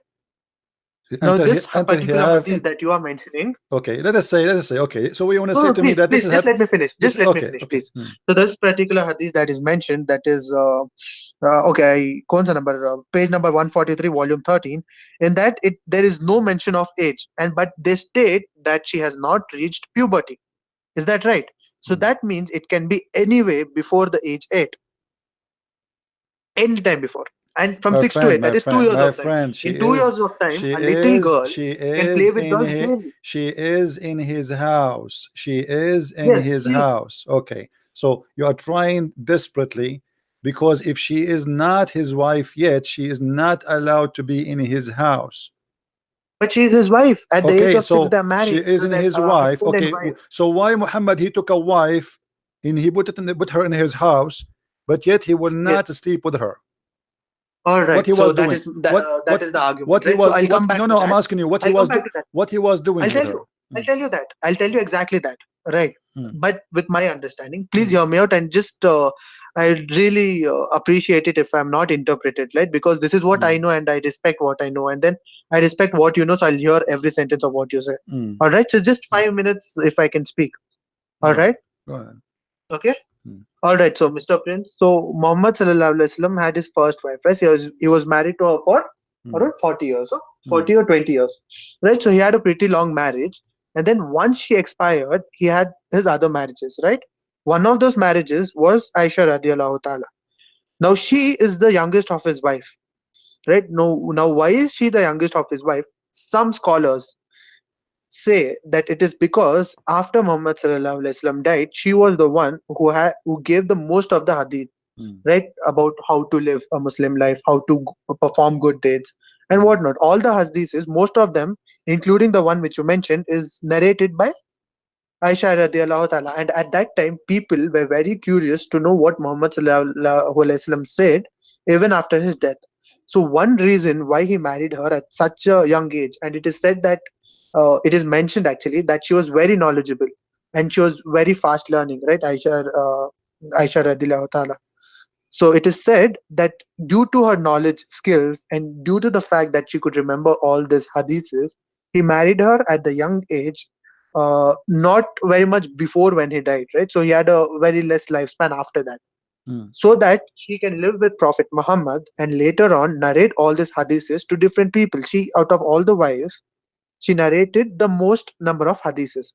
B: Now this particular hadith that you are mentioning.
A: Okay, let us say. Okay, so we want to say to me that
B: this is. Just let me finish. Just let me finish, please. So this particular hadith that is mentioned, that is page number 143, volume 13. In that there is no mention of age, but they state that she has not reached puberty. Is that right? So that means it can be anyway before the age 8. Anytime before. And from 6 to 8, that is 2 years of time. In 2 years of time, a little girl can play with dolls daily.
A: She is in his house. She is in his house. Okay. So you are trying desperately, because if she is not his wife yet, she is not allowed to be in his house.
B: But she is his wife. At the age of 6, they're married.
A: She isn't his wife. Okay. So why Muhammad, he took a wife and he put her in his house, but yet he will not sleep with her?
B: All right.
A: What he
B: so
A: was
B: that
A: doing.
B: is that is the argument.
A: What he
B: right?
A: was.
B: So I'll come back.
A: No,
B: to
A: no.
B: that.
A: I'm asking you what he
B: I'll
A: was.
B: come back to that.
A: What he was doing
B: I'll
A: with
B: tell
A: her.
B: you. I'll tell you that. I'll tell you exactly that. Right.
A: Hmm.
B: But with my understanding, please hear me out and just I really appreciate it if I'm not interpreted, right? Because this is what I know and I respect what I know, and then I respect what you know, so I'll hear every sentence of what you say. All right. So just 5 minutes if I can speak. All right.
A: Go ahead.
B: Okay. All right. So Mr. Prince, so Muhammad sallallahu alaihi wasallam had his first wife, right? He was married to her for around 40 years, so 40 or 20 years, right? So he had a pretty long marriage, and then once she expired, he had his other marriages, right? One of those marriages was Aisha radiallahu ta'ala. Now she is the youngest of his wife, right? Now why is she the youngest of his wife? Some scholars say that it is because after Muhammad sallallahu alaihi wasallam died, she was the one who gave the most of the hadith, right, about how to live a Muslim life, how to perform good deeds, and whatnot. All the hadiths, most of them, including the one which you mentioned, is narrated by Aisha radiallahu ta'ala. And at that time, people were very curious to know what Muhammad sallallahu alaihi wasallam said, even after his death. So one reason why he married her at such a young age, and it is said that it is mentioned actually that she was very knowledgeable and she was very fast learning, right? Aisha radiallahu ta'ala. So it is said that due to her knowledge, skills, and due to the fact that she could remember all these hadiths, he married her at the young age, not very much before when he died, right? So he had a very less lifespan after that, so that she can live with Prophet Muhammad and later on narrate all these hadiths to different people. She, out of all the wives, she narrated the most number of hadiths.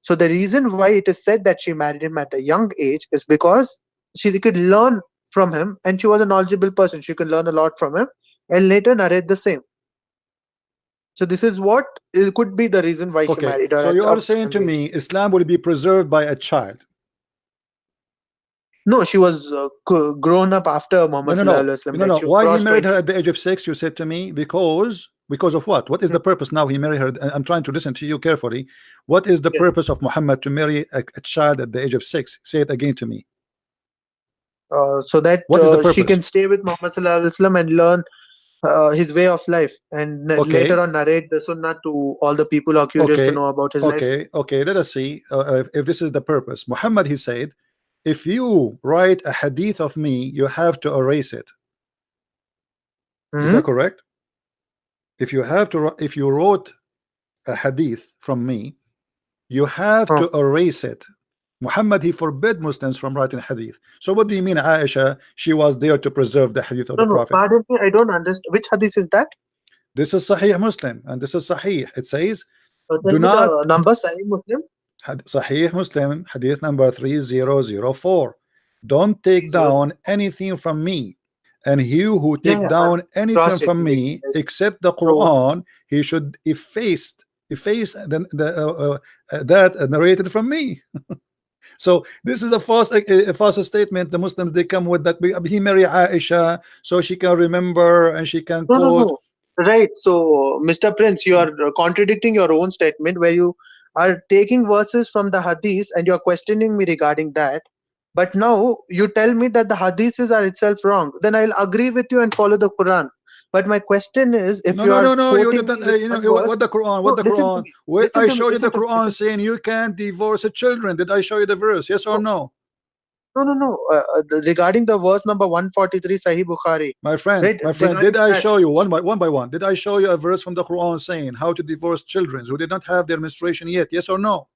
B: So the reason why it is said that she married him at a young age is because she could learn from him and she was a knowledgeable person. She could learn a lot from him and later narrate the same. So this is what it could be the reason why she married her.
A: So you are saying to me Islam will be preserved by a child?
B: No, she was grown up after Muhammad sallallahu alaihi wasallam.
A: No. Why he married her at the age of 6? You said to me because of what? What is the purpose? Now he married her. I'm trying to listen to you carefully. What is the purpose of Muhammad to marry a child at the age of 6? Say it again to me.
B: So that she can stay with Muhammad sallallahu alaihi wasallam and learn his way of life, and later on narrate the sunnah to all the people who are curious to know about his life.
A: Okay, let us see if this is the purpose. Muhammad, he said, if you write a hadith of me, you have to erase it. Is that correct? If you wrote a hadith from me, you have to erase it. Muhammad, he forbid Muslims from writing hadith. So what do you mean Aisha, she was there to preserve the hadith of the Prophet?
B: Pardon me, I don't understand. Which hadith is that?
A: This is Sahih Muslim, and this is Sahih. It says,
B: do not the number Sahih Muslim.
A: Sahih Muslim, hadith number 3004. Don't take down anything from me, and he who take down anything from me except the Quran, he should efface that narrated from me. So this is a false statement. The Muslims, they come with that he married Aisha so she can remember and she can quote.
B: No. Right. So Mr. Prince, you are contradicting your own statement where you are taking verses from the hadith and you are questioning me regarding that. But now you tell me that the hadiths are itself wrong. Then I'll agree with you and follow the Quran. But my question is, if you
A: didn't, what the Quran? I showed you the Quran saying you can't divorce children. Did I show you the verse? Yes or no?
B: No. Regarding the verse number 143, Sahih Bukhari.
A: My friend, did I show you one by one? Did I show you a verse from the Quran saying how to divorce children who did not have their menstruation yet? Yes or no?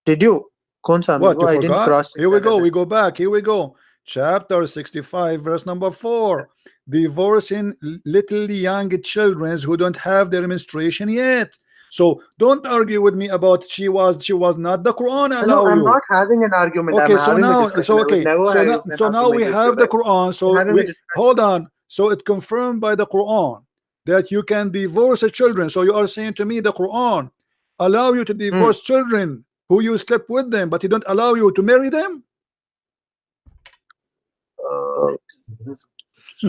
B: Did you?
A: What, you forgot? Didn't cross. Here we go. We go back. Here we go. Chapter 65, verse number 4. Divorcing little young children who don't have their menstruation yet. So don't argue with me about she was not. The Quran allow
B: I'm
A: you.
B: not having an argument.
A: Okay, so now we have the Quran. So hold on. So it confirmed by the Quran that you can divorce children. So you are saying to me the Quran allow you to divorce children who you slept with them, but he don't allow you to marry them?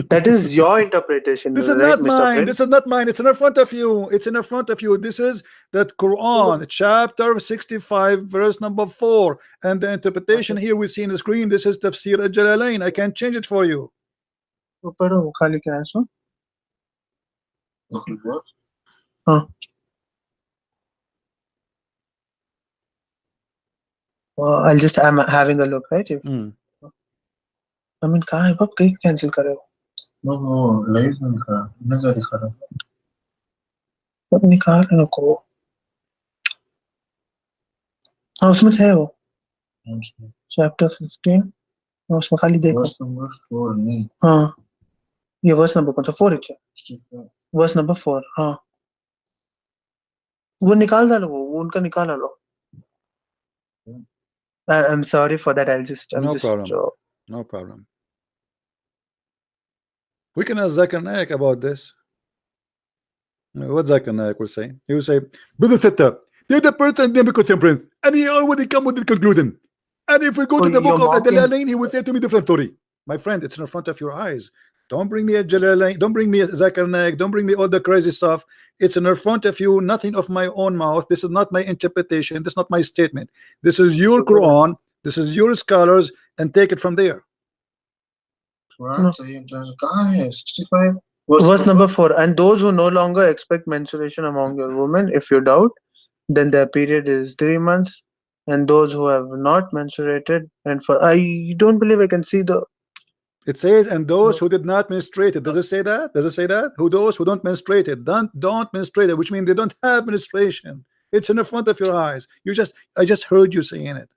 B: That is your interpretation.
A: This is
B: right,
A: not
B: Mr.
A: mine.
B: Prince?
A: This is not mine. It's in front of you. It's in front of you. This is that Quran, chapter 65, verse number 4. And the interpretation here we see in the screen. This is Tafsir al-Jalalain. I can change it for you.
B: I'll just, I'm having a look, right? I mean, कहाँ है बाप कहीं cancel करे हो?
C: वो live में दिखा रहा, मैं क्या दिखा रहा?
B: बाप निकाल ना को। हाँ उसमें है वो। Chapter 15. हाँ उसमें खाली देखो।
C: Verse number 4 नहीं।
B: हाँ ये verse number कौन सा 4 है? Verse number 4 हाँ। वो निकाल डालो वो उनका निकाल डालो। I'm sorry for that.
A: No problem. We can ask Zakir Naik about this. What Zakir Naik will say? He will say, Brother Tata, they're the person name Prince, and he already come with the conclusion. And if we go to the book of Jalalain, he will say to me different story. My friend, it's in front of your eyes. Don't bring me a Jalalain, don't bring me a Zakir Naik, don't bring me all the crazy stuff. It's in front of you, nothing of my own mouth. This is not my interpretation, this is not my statement. This is your Quran, this is your scholars, and take it from there.
B: No. 65 verse number 4. And those who no longer expect menstruation among your women, if you doubt, then their period is 3 months. And those who have not menstruated, and for I don't believe I can see the.
A: It says, and those who did not menstruate. Does it say that? Does it say that? Who those who don't menstruate it? Don't menstruate it, which means they don't have menstruation. It's in the front of your eyes. I just heard you saying it.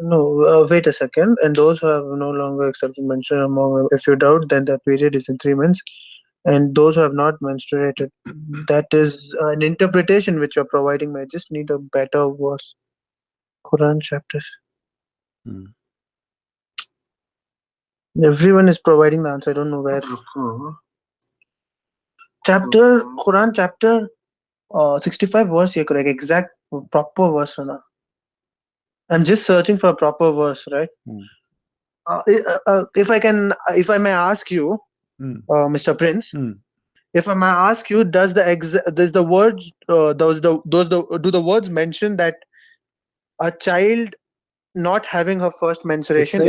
B: No, wait a second. And those who have no longer accepted menstruation among them, if you doubt, then their period is in 3 months. And those who have not menstruated, that is an interpretation which you're providing. I just need a better verse. Quran chapters. Everyone is providing the answer. I don't know where. Chapter Quran chapter 65 verse. Yeah, correct. Exact proper verse. Na. I'm just searching for a proper verse, right? If I may ask you, Mr. Prince, if I may ask you, do the words mention that a child not having her first menstruation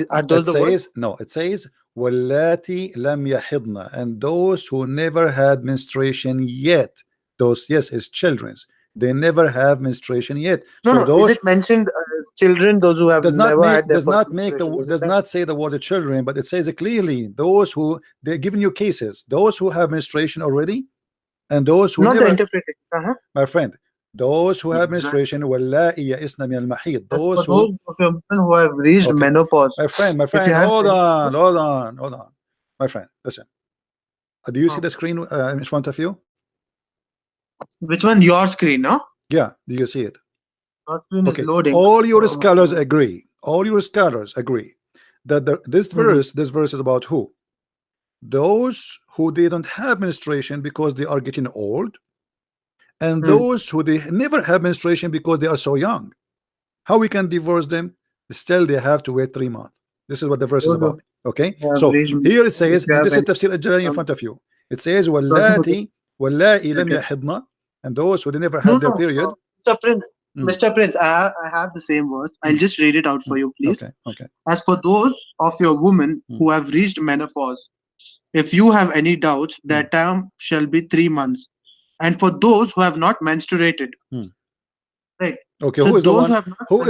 B: are those the words?
A: No, it says wallati lam yahidna, and those who never had menstruation yet. Those, yes, is children's. They never have menstruation yet.
B: No, those, is it mentioned children? Those who have never had their
A: does not say the word children, but it says it clearly. Those who, they're giving you cases. Those who have menstruation already, and those who
B: not
A: never.
B: The interpretation.
A: My friend, those who have menstruation, wallahi ya'isna min al-mahid. Those
B: who have reached menopause.
A: My friend, hold on. My friend, listen. Do you see the screen in front of you?
B: Which one? Your screen, no?
A: Yeah, do you see it?
B: Your screen is loading.
A: All your scholars agree. All your scholars agree that this verse is about who? Those who they don't have menstruation because they are getting old, and those who they never have menstruation because they are so young. How we can divorce them? Still, they have to wait 3 months. This is what the verse is about. Okay, so here it says, and this is Tafsir al-Jalalain in front of you. It says, wallahi lam yahidna, and those who they never had their period.
B: Mr. Prince, I have the same verse. I'll just read it out for you, please.
A: Okay.
B: As for those of your women who have reached menopause, if you have any doubts, their term shall be 3 months. And for those who have not menstruated, right?
A: Okay, so who is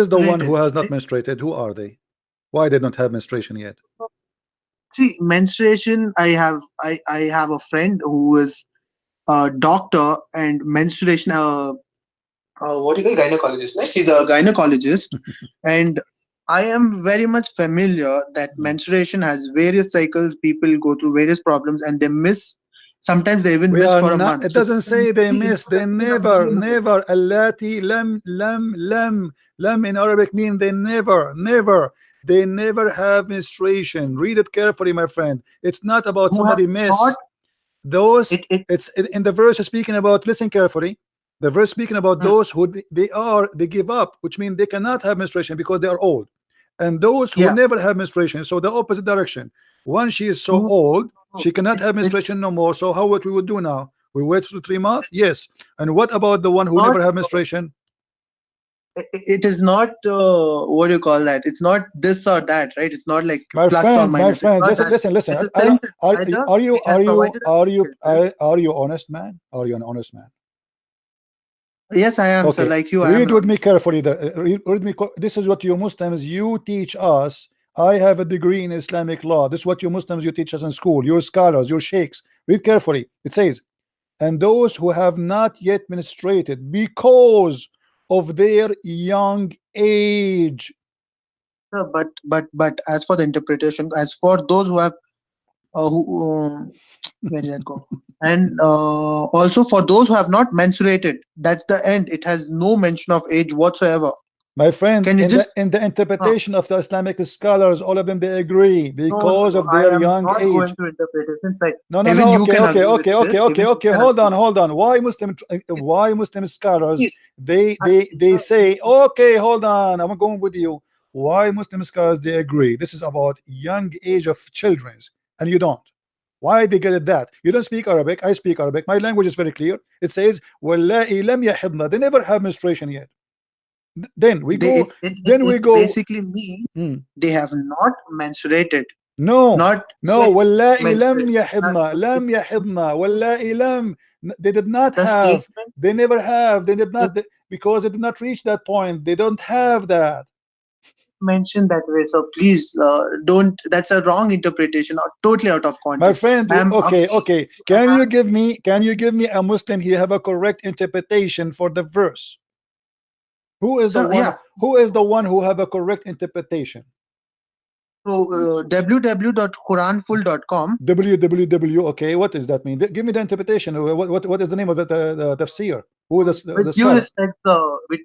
A: the one who has not menstruated? Who are they? Why they don't have menstruation yet?
B: See, menstruation. I have a friend who is a doctor and menstruation. What do you call gynecologist? Right? He's a gynecologist, and I am very much familiar that menstruation has various cycles. People go through various problems, and they miss. Sometimes they even miss for a month.
A: It doesn't say they miss. They never. Allati lam in Arabic mean they never. They never have menstruation. Read it carefully, my friend. It's not about somebody miss. Those it's in the verse speaking about. Listen carefully. The verse speaking about those who they give up, which means they cannot have menstruation because they are old, and those who never have menstruation. So the opposite direction. Once she is so old, she cannot have menstruation no more. So how what we would do now? We wait for 3 months? Yes. And what about the one who never have menstruation?
B: It is not what do you call that? It's not this or that, right? It's not like
A: my
B: plus
A: friend,
B: or minus.
A: My friend, listen. Are you honest, man? Are you an honest man?
B: Yes, I am.
A: Okay.
B: So like you,
A: read with me carefully. Read me. This is what you Muslims you teach us. I have a degree in Islamic law. This is what you Muslims you teach us in school. Your scholars, your sheikhs. Read carefully. It says, and those who have not yet menstruated because of their young age.
B: But as for the interpretation, as for those who have where did that go? And also for those who have not menstruated, that's the end. It has no mention of age whatsoever.
A: My friend, in the interpretation of the Islamic scholars, all of them they agree because of their young age.
B: Going to interpret it. It's like
A: no. Okay. Hold on. Why Muslim scholars they say okay? Hold on. I'm going with you. Why Muslim scholars they agree? This is about young age of children, and you don't. Why they get it that? You don't speak Arabic. I speak Arabic. My language is very clear. It says وَاللَّائِي لَمْ يَحِضْنَ. They never have menstruation yet. Then we go.
B: Basically mean they have not menstruated.
A: No. وَاللَّائِي لَمْ يَحِضْنَ. لَمْ يَحِضْنَ. وَاللَّائِي لَمْ. They did not have. They never have. They did not because they did not reach that point. They don't have that.
B: Mention that way, so please don't. That's a wrong interpretation or totally out of context.
A: My friend, okay. Can you give me a Muslim here have a correct interpretation for the verse? Who is the one? Who is the one who have a correct interpretation?
B: So www.quranfull.com.
A: www. Okay, what does that mean? Give me the interpretation. What is the name of the tafsir? Who is
B: with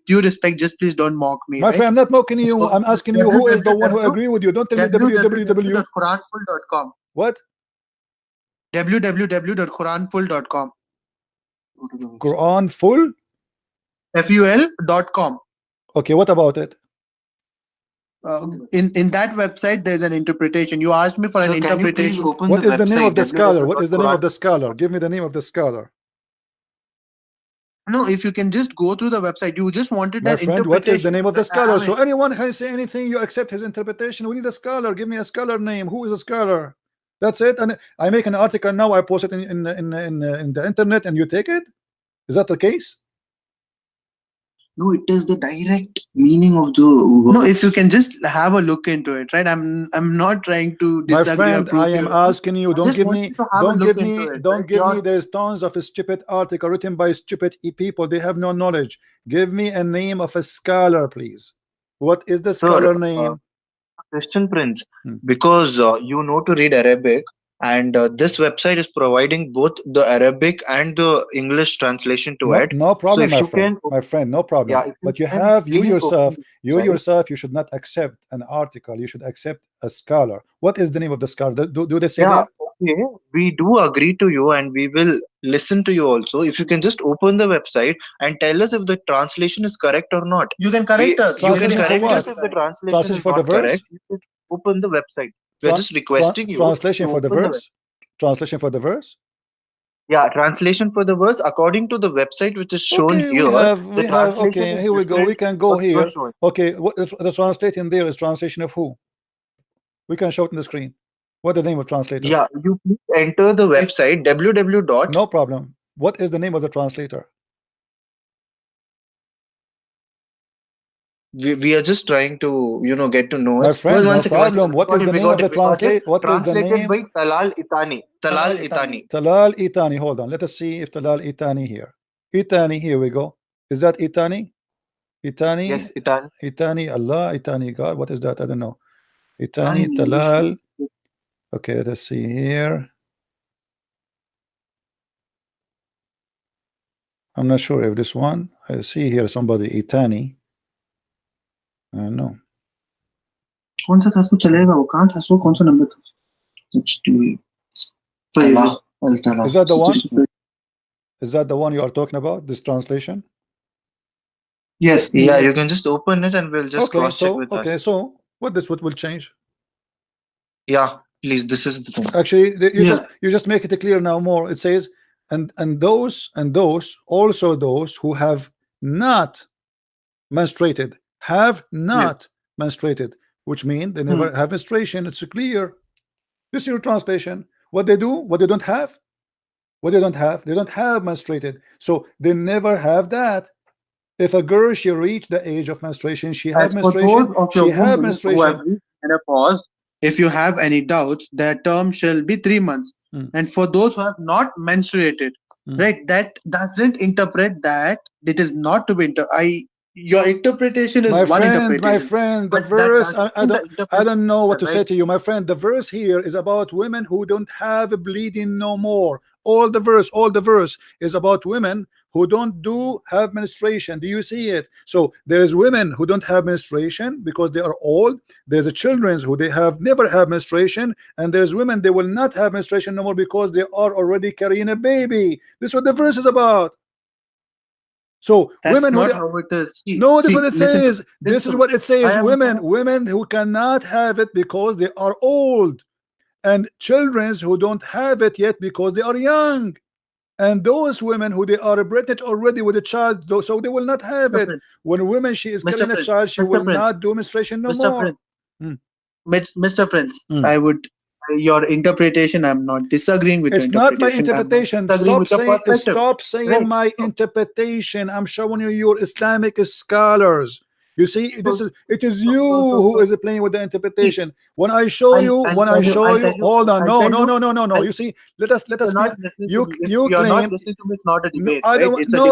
B: due respect, just please don't mock me.
A: My friend, I'm not mocking you. I'm asking you who is the one who agree with you. Don't tell me
B: www.quranfull.com.
A: What?
B: www.quranfull.com.
A: Quran full?
B: FUL.com.
A: Okay, what about it?
B: In that website there's an interpretation. You asked me for an interpretation.
A: What is the name of the scholar? What is the name of the scholar? Give me the name of the scholar.
B: No, if you can just go through the website. You just wanted an interpretation.
A: What is the name of the scholar? So anyone can say anything, you accept his interpretation. We need a scholar. Give me a scholar name. Who is a scholar? That's it. And I make an article now, I post it in the internet, and you take it. Is that the case?
C: No, it is the direct meaning of the word.
B: No, if you can just have a look into it, right? I'm not trying to disagree.
A: My friend, I am asking you. Don't give me. There's tons of stupid article written by stupid people. They have no knowledge. Give me a name of a scholar, please. What is the scholar name?
D: Christian Prince, because you know to read Arabic. And this website is providing both the Arabic and the English translation to it.
A: No problem, so my friend, no problem. Yeah, but you yourself, you should not accept an article. You should accept a scholar. What is the name of the scholar? Do they say that?
D: Okay, we do agree to you, and we will listen to you also. If you can just open the website and tell us if the translation is correct or not.
B: You can correct us.
D: You can correct us if the translation is not correct. You can open the website. We're just requesting you.
A: Translation for the verse? Translation for the verse?
D: Yeah, translation for the verse according to the website which is shown here.
A: Okay, here we go. We can go here. Okay, the translating there is translation of who? We can show it on the screen. What is the name of translator?
D: Yeah, you please enter the website www.
A: No problem. What is the name of the translator?
D: We are just trying to get to know
A: it. My friend, no problem. What is the name of the translator? What is the name?
D: Translated by Talal Itani.
A: Talal Itani. Hold on. Let us see if Talal Itani here. Itani, here we go. Is that Itani? Itani?
D: Yes, Itani.
A: Itani, Allah, Itani, God. What is that? I don't know. Itani, Talal. Okay, let's see here. I'm not sure if this one. I see here somebody Itani. No.
C: कौन सा था सो चलेगा वो कहाँ था सो कौन सा number था?
A: Is that the one? Is that the one you are talking about? This translation?
D: Yes. Yeah, you can just open it and we'll just cross check with that.
A: Okay, so what will change?
D: Yeah, Please, this is the thing.
A: Actually, you just make it clear now more. It says, and those also those who have not menstruated, menstruated, which mean they never have menstruation. It's clear. This is your translation. What they do, what they don't have, they don't have menstruated, so they never have that. If a girl, she reached the age of menstruation, she has menstruation, she have menstruation.
B: Menopause. If you have any doubts, their term shall be 3 months. And for those who have not menstruated, right, that doesn't interpret that it is not to be your interpretation is one interpretation.
A: My friend, the verse, I don't know what to say to you, my friend. The verse here is about women who don't have bleeding no more. All the verse is about women who don't have menstruation. Do you see it? So there is women who don't have menstruation because they are old. There's a children who they have never have menstruation, and there's women they will not have menstruation no more because they are already carrying a baby. This is what the verse is about. So
B: that's
A: women
B: not
A: who
B: how it is.
A: No, this is what it says. This is what it says. Women who cannot have it because they are old, and children who don't have it yet because they are young, and those women who they are pregnant already with a child, so they will not have it. When a woman she is carrying a child, she will not do menstruation no more.
B: Mr. Prince, I would. Your interpretation, I'm not disagreeing with.
A: It's not my interpretation. Stop saying my interpretation. I'm showing you your Islamic scholars. You see, it is you who is playing with the interpretation. When I show you, hold on, no. You see, let us. You claim
B: it's not a debate.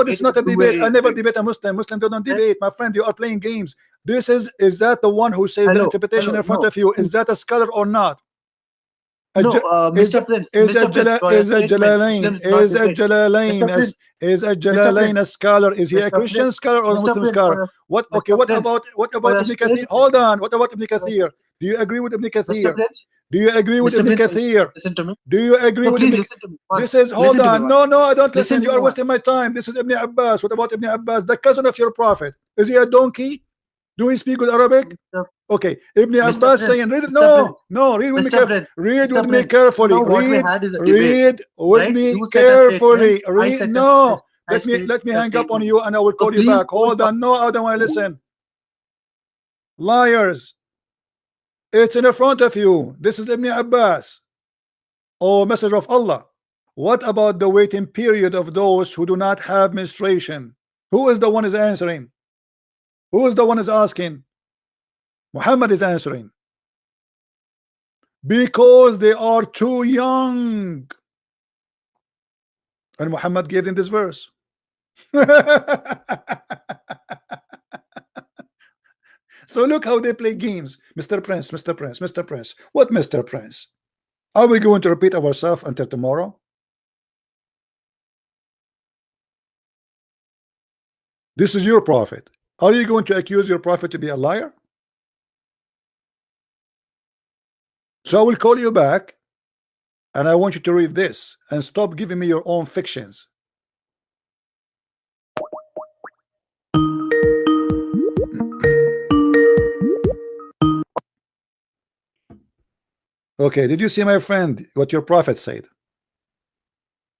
A: It's not a debate. I never debate a Muslim. Muslims don't debate, my friend. You are playing games. Is that the one who says the interpretation in front of you? Is that a scholar or not?
B: No, Mr. Prince.
A: Is a Jalalain a scholar? Is he a Christian scholar or a Muslim scholar? What? Okay. What about Ibn Kathir? Hold on. What about Ibn Kathir? Do you agree with Ibn Kathir? Do you agree with Ibn Kathir?
B: Listen to me.
A: Do you agree with Ibn Kathir? This is hold on. No, I don't listen. You are wasting my time. This is Ibn Abbas. What about Ibn Abbas, the cousin of your prophet? Is he a donkey? Do we speak with Arabic? Okay, Ibn Abbas saying, read it. No, read with me carefully. Read with me carefully. Read with me carefully. Read. No, let me hang up on you, and I will call you back. Hold on. No, I don't want to listen. Liars. It's in front of you. This is Ibn Abbas. Oh, Messenger of Allah. What about the waiting period of those who do not have menstruation? Who is the one is answering? Who is the one is asking? Muhammad is answering. Because they are too young. And Muhammad gave them this verse. So look how they play games. Mr. Prince. What Mr. Prince? Are we going to repeat ourselves until tomorrow? This is your prophet. Are you going to accuse your prophet to be a liar? So I will call you back, and I want you to read this and stop giving me your own fictions. Okay, did you see, my friend, what your prophet said?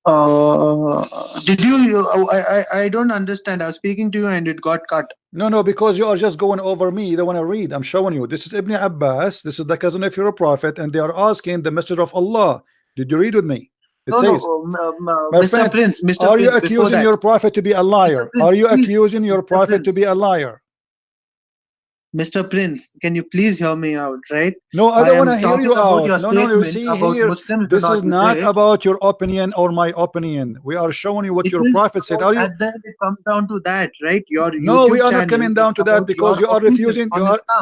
B: Did you? I don't understand. I was speaking to you and it got cut.
A: No, because you are just going over me. You don't want to read. I'm showing you. This is Ibn Abbas. This is the cousin of your prophet, and they are asking the Messenger of Allah. Did you read with me? It says, my
B: Mr.
A: friend,
B: Prince,
A: are you accusing your prophet to be a liar? Are you accusing your prophet to be a liar?
B: Mr. Prince, can you please hear me out, right?
A: No, I don't want to hear you out. No, you see here, this is not about your opinion or my opinion. We are showing you what your prophet said. Are you?
B: And then it comes down to that, right?
A: No, we are not coming down to that because you are refusing.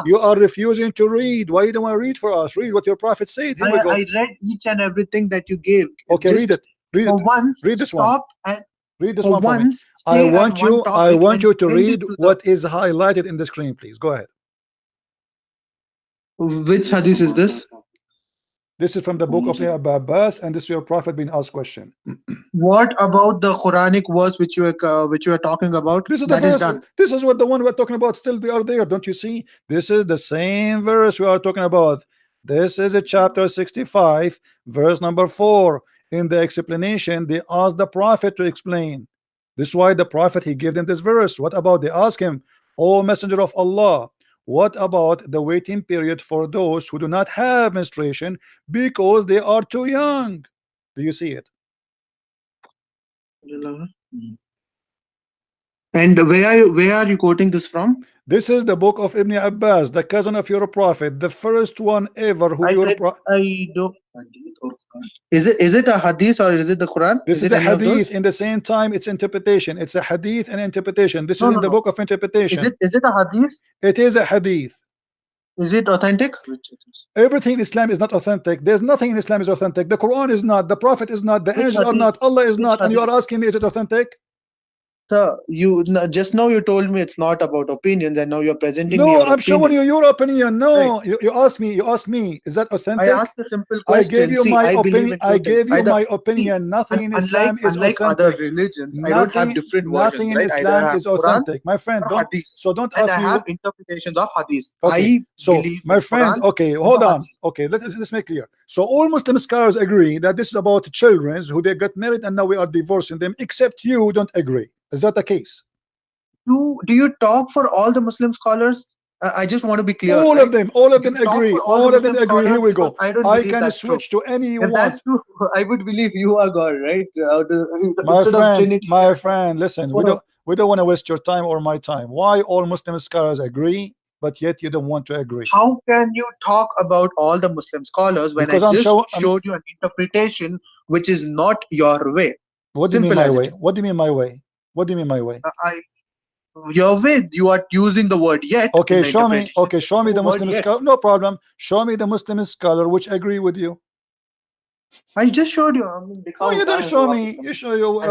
A: You are refusing to read. Why you don't want to read for us? Read what your prophet said.
B: I read each and everything that you gave.
A: Okay, read it. Read it.
B: Once,
A: read this one.
B: And
A: read this one for me. I want you to read what is highlighted in the screen, please. Go ahead.
B: Which hadith is this?
A: This is from the book of Abbas, and this is your prophet being asked question.
B: What about the Quranic verse which you are talking about?
A: This is the verse. This is what the one we're talking about. Still, they are there. Don't you see? This is the same verse we are talking about. This is a chapter 65, verse number 4. In the explanation, they asked the prophet to explain. This is why the prophet, he gave them this verse. What about, they ask him, O messenger of Allah, what about the waiting period for those who do not have menstruation because they are too young? Do you see it?
B: And where are you quoting this from?
A: This is the book of Ibn Abbas, the cousin of your prophet, the first one ever who
B: I don't. Is it a hadith or is it the Quran?
A: This is a hadith. In the same time, it's interpretation. It's a hadith and interpretation. This is in the book of interpretation.
B: Is it a hadith?
A: It is a hadith.
B: Is it authentic?
A: Everything in Islam is not authentic. There's nothing in Islam is authentic. The Quran is not. The Prophet is not. The angels are not. Allah is not. And you are asking me, is it authentic?
B: Sir, just now you told me it's not about opinions, and now you're presenting me.
A: No, I'm showing you your opinion. No, right. you asked me, is that authentic?
B: I asked a simple question.
A: I gave you my opinion. I gave you my opinion. Nothing in Islam is
B: authentic.
A: Other
B: religions, I don't have different
A: nothing in Islam is authentic. My friend, don't ask me.
B: I have interpretations of hadith.
A: Okay. My friend, okay, hold on. Okay, let's make clear. So all Muslim scholars agree that this is about children who they got married and now we are divorcing them, except you don't agree. Is that the case?
B: Do you talk for all the Muslim scholars? I just want to be clear.
A: All of them agree. All of them agree. Here we go. I can switch to any you want.
B: That's true. I would believe you are God, right?
A: My friend, listen. We don't want to waste your time or my time. Why all Muslim scholars agree, but yet you don't want to agree?
B: How can you talk about all the Muslim scholars when I showed you an interpretation which is not your way?
A: What do you mean my way? What do you mean my way? What do you mean my way?
B: Your way, you are using the word yet.
A: Okay, show me. Okay, show me the Muslim scholar. No problem. Show me the Muslim scholar which agree with you.
B: I just showed you.
A: No, you don't show me. You show you.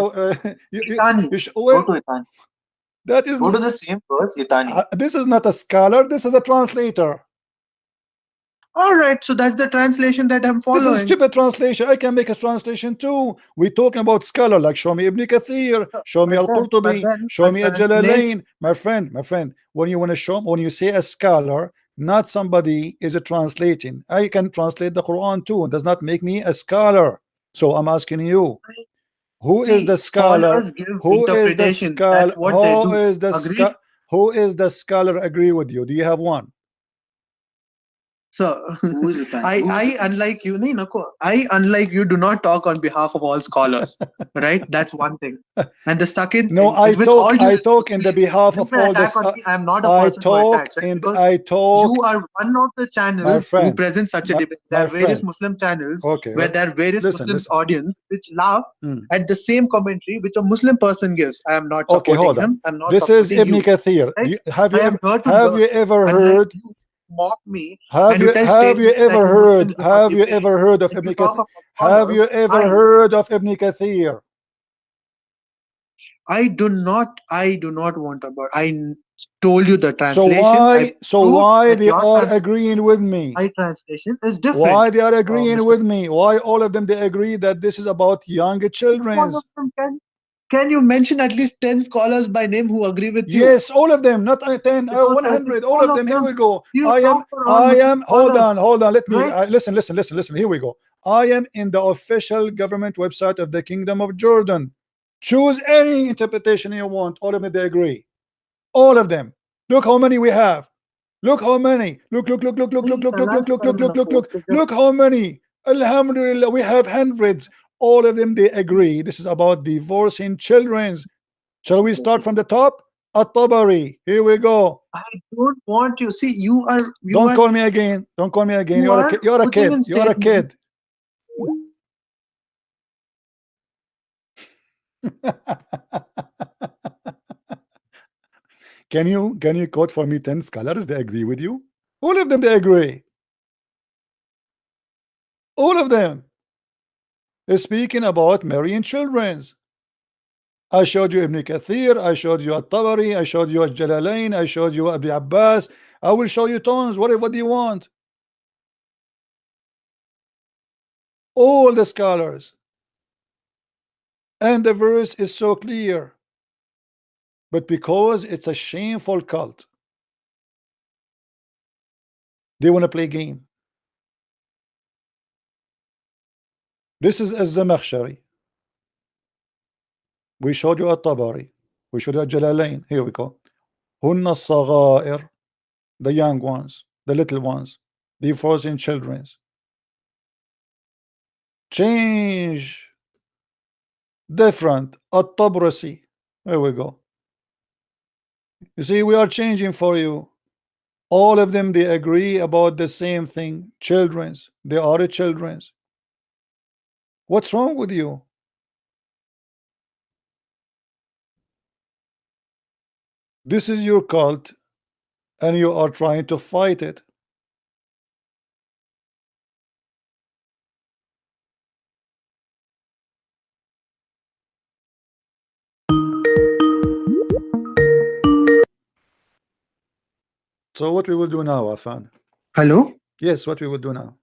A: That is.
D: Go to the same verse, Itani.
A: This is not a scholar. This is a translator.
B: All right, so that's the translation that I'm following.
A: This is stupid translation. I can make a translation too. We're talking about scholar, like show me Ibn Kathir, show me Al-Qurtubi, show me Al-Jalalain. My friend, when you want to show, when you say a scholar, not somebody is a translating. I can translate the Quran too. It does not make me a scholar. So I'm asking you, who is the scholar? Who is the scholar? Who is the scholar agree with you? Do you have one?
B: So I unlike you, do not talk on behalf of all scholars, right? That's one thing. And the second
A: no, I talk in the behalf of all the.
B: I'm not a person who attacks.
A: You
B: are one of the channels who present such a debate. There are various Muslim channels where there are various Muslim audience which laugh at the same commentary which a Muslim person gives. I am not supporting him. I'm not.
A: This is Ibn Kathir. Right? Have you ever heard?
B: Mock me.
A: Have you ever heard of Ibn Kathir? Have you ever heard of Ibn Kathir?
B: I do not want about. I told you the translation.
A: So why they are agreeing with me?
B: My translation is different.
A: Why they are agreeing with me? Why all of them they agree that this is about young children?
B: Can you mention at least 10 scholars by name who agree with you?
A: Yes, all of them, not 10, 100, all of them. Here we go. I am. Hold on. Let me listen. Here we go. I am in the official government website of the Kingdom of Jordan. Choose any interpretation you want. All of them, they agree. All of them. Look how many we have. Look how many. Look how many. Alhamdulillah, we have hundreds. All of them they agree this is about divorcing children. Shall we start from the top? At-Tabari. Here we go.
B: I don't want you. See, you are.
A: Don't call me again. Don't call me again. You're a kid. You're a kid. Can you quote for me 10 scholars they agree with you? All of them they agree. All of them is speaking about marrying children. I showed you Ibn Kathir, I showed you At-Tabari, I showed you Al-Jalalain, I showed you Ibn Abbas. I will show you tons. What do you want? All the scholars. And the verse is so clear. But because it's a shameful cult, they want to play game. This is Az-Zamakhshari. We showed you At-Tabari. We showed you Jalalain. Here we go. Hunna Saghair, the young ones, the little ones, the frozen children. Change. Different. At-Tabrasi. There we go. You see, we are changing for you. All of them, they agree about the same thing. Children's. They are children's. What's wrong with you? This is your cult, and you are trying to fight it. So what we will do now, Afan?
B: Hello?
A: Yes, what we will do now?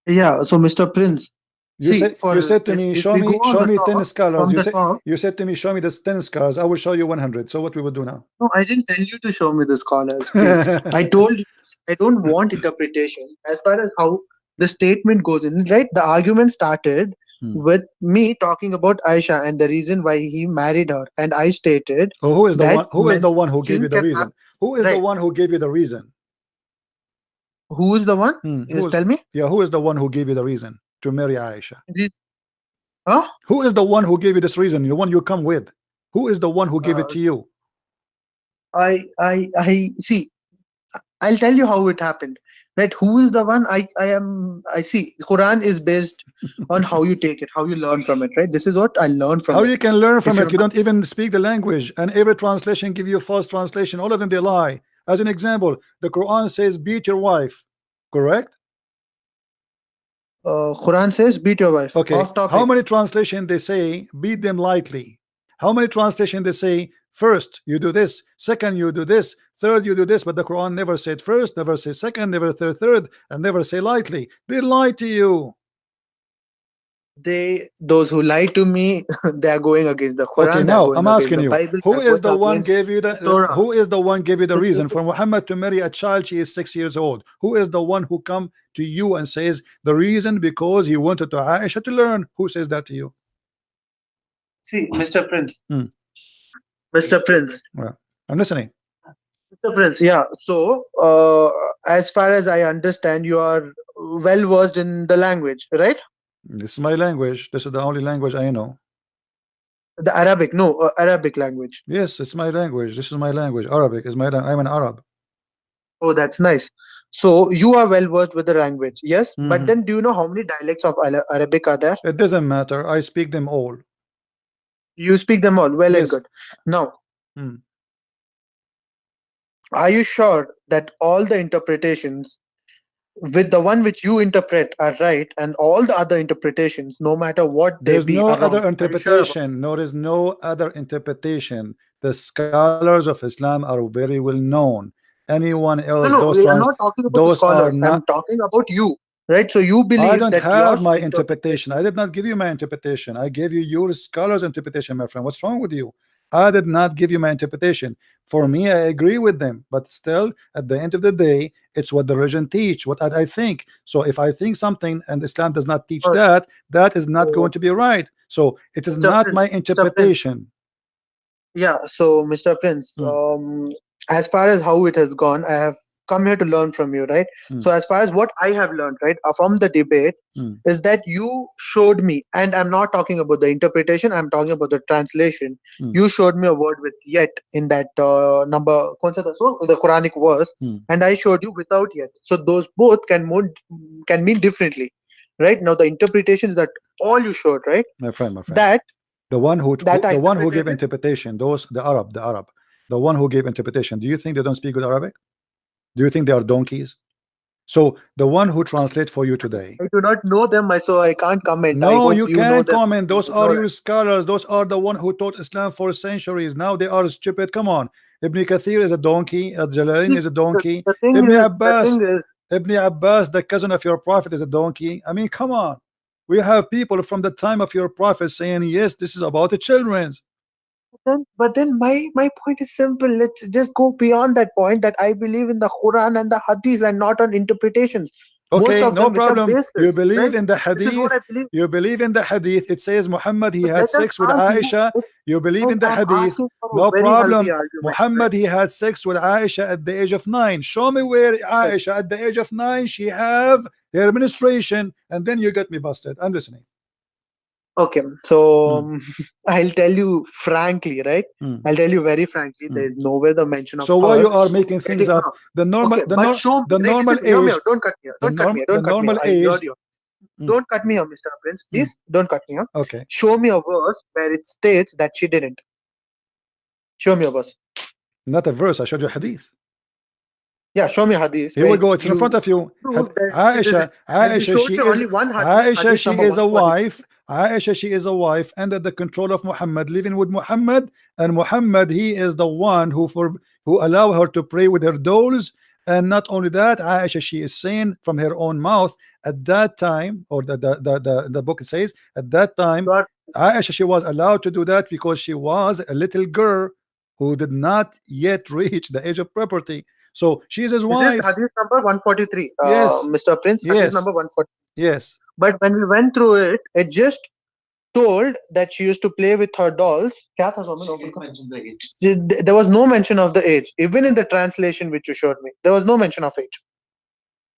B: Yeah, so Mr. Prince,
A: You said to me, show me 10 scholars. You said to me, show me the 10 scholars. I will show you 100. So what we will do now?
B: No, I didn't tell you to show me the scholars. Please. I told you I don't want interpretation. As far as how the statement goes in, right? The argument started with me talking about Aisha and the reason why he married her, and I stated.
A: Oh, who is the one? Who is the one who gave you the reason? Who is the one who gave you the reason?
B: Who is the one? Tell me.
A: Yeah, who is the one who gave you the reason to marry Aisha?
B: Huh?
A: Who is the one who gave you this reason? The one you come with. Who is the one who gave it to you?
B: I see. I'll tell you how it happened. Right? Who is the one? I see. Quran is based on how you take it, how you learn from it. Right? This is what I learned from it.
A: How you can learn from it? You don't even speak the language, and every translation give you a false translation. All of them they lie. As an example, the Quran says beat your wife. Correct?
B: Quran says beat your wife.
A: Okay.
B: Off topic.
A: How many translation they say beat them lightly? How many translation they say first you do this, second you do this, third you do this? But the Quran never said first, never say second, never third, and never say lightly. They lie to you.
B: Those who lie to me, they are going against the Quran.
A: Okay, now I'm asking you, who is the one gave you the who is the one gave you the reason for Muhammad to marry a child? She is 6 years old. Who is the one who come to you and says the reason because he wanted to Aisha to learn? Who says that to you?
B: See, Mr. Prince. Mr. Prince.
A: Well, I'm listening.
B: Mr. Prince, yeah. So, as far as I understand, you are well versed in the language, right?
A: This is my language. This is the only language I know.
B: The Arabic, no, Arabic language.
A: Yes, it's my language. This is my language. Arabic is my language. I'm an Arab.
B: Oh, that's nice. So you are well versed with the language, yes? But then do you know how many dialects of Arabic are there?
A: It doesn't matter. I speak them all.
B: You speak them all. Well and good. Now, are you sure that all the interpretations with the one which you interpret are right, and all the other interpretations, no matter what they
A: There's
B: be,
A: no
B: are
A: other
B: wrong?
A: interpretation. There is no other interpretation. The scholars of Islam are very well known. Anyone else?
B: No, I'm not talking about the scholars. I'm talking about you, right? So you believe
A: I don't
B: that
A: have my interpretation. I did not give you my interpretation. I gave you your scholar's interpretation, my friend. What's wrong with you? I did not give you my interpretation. For me, I agree with them, but still, at the end of the day, it's what the religion teach, what I think. So if I think something and Islam does not teach that, that is not going to be right. So it is not my interpretation.
B: Yeah. So, Mr. Prince, as far as how it has gone, I have come here to learn from you, right? So as far as what I have learned, right, from the debate, is that you showed me, and I'm not talking about the interpretation, I'm talking about the translation. You showed me a word with yet in that number, the Quranic verse, and I showed you without yet. So those both can mean differently, right? Now the interpretation is that all you showed, right?
A: My friend.
B: That
A: the one who gave interpretation, the one who gave interpretation, do you think they don't speak good Arabic? Do you think they are donkeys? So the one who translate for you today,
B: I do not know them, so I can't comment.
A: No, you can't comment. Those are your scholars. Those are the one who taught Islam for centuries. Now they are stupid. Come on. Ibn Kathir is a donkey. Jalalain is a donkey. Ibn Abbas, the cousin of your prophet, is a donkey. I mean, come on. We have people from the time of your prophet saying, yes, this is about the children's.
B: But then my point is simple. Let's just go beyond that point, that I believe in the Quran and the Hadith and not on interpretations.
A: Okay,
B: most of
A: no
B: them which are
A: problem.
B: baseless,
A: You believe
B: right?
A: in the
B: This is what
A: hadith.
B: I believe.
A: You believe in the hadith. It says Muhammad, he
B: But
A: had
B: let us
A: sex with
B: argue.
A: Aisha. You believe in the
B: I'm
A: hadith.
B: asking for a
A: No
B: very
A: problem.
B: healthy argument,
A: Muhammad, he had sex with Aisha at the age of 9. Show me where Aisha at the age of 9 she have her menstruation, and then you get me busted. I'm listening.
B: Okay, so I'll tell you frankly, right? I'll tell you very frankly, there is nowhere the mention of.
A: So why
B: her
A: you are making things
B: getting
A: up?
B: her.
A: The normal,
B: Okay,
A: the,
B: but
A: nor,
B: show me,
A: the
B: right?
A: normal
B: Listen, hear me
A: age.
B: out. Don't cut me. Don't cut me. Don't
A: the
B: cut me.
A: normal
B: I
A: age.
B: heard you. Don't cut me, Mr. Prince. Please don't cut me.
A: Okay.
B: Show me a verse where it states that she didn't. Show me a verse.
A: Not a verse. I showed you a hadith.
B: Yeah, show me a hadith.
A: Here we go. It's in front of you. Aisha, she is
B: only one
A: Aisha, she
B: number
A: is a
B: 140.
A: wife. Aisha, she is a wife under the control of Muhammad, living with Muhammad, and Muhammad, he is the one who allow her to pray with her dolls. And not only that, Aisha, she is saying from her own mouth at that time, or the book says at that time, Aisha, she was allowed to do that because she was a little girl who did not yet reach the age of puberty. So she is his wife.
B: This is hadith number 143.
A: Yes,
B: Mr. Prince,
A: yes,
B: hadith number 140.
A: Yes.
B: But when we went through it, it just told that she used to play with her dolls. There was no mention of the age, even in the translation which you showed me. There was no mention of age.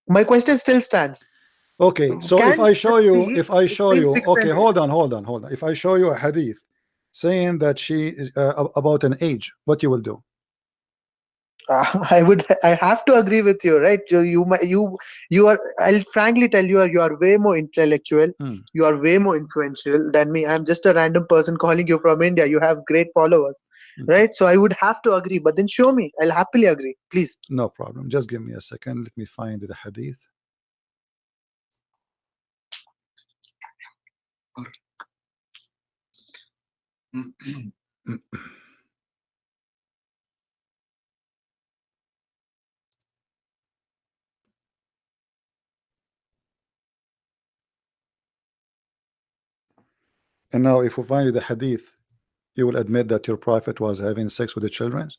B: My question still stands.
A: Okay, so if I show you, okay, hold on. If I show you a hadith saying that she is about an age, what you will do?
B: I have to agree with you, right? You are. I'll frankly tell you, you are way more intellectual. You are way more influential than me. I'm just a random person calling you from India. You have great followers, right? So I would have to agree. But then show me. I'll happily agree. Please.
A: No problem. Just give me a second. Let me find the hadith. And now if we find you the hadith, you will admit that your prophet was having sex with the children?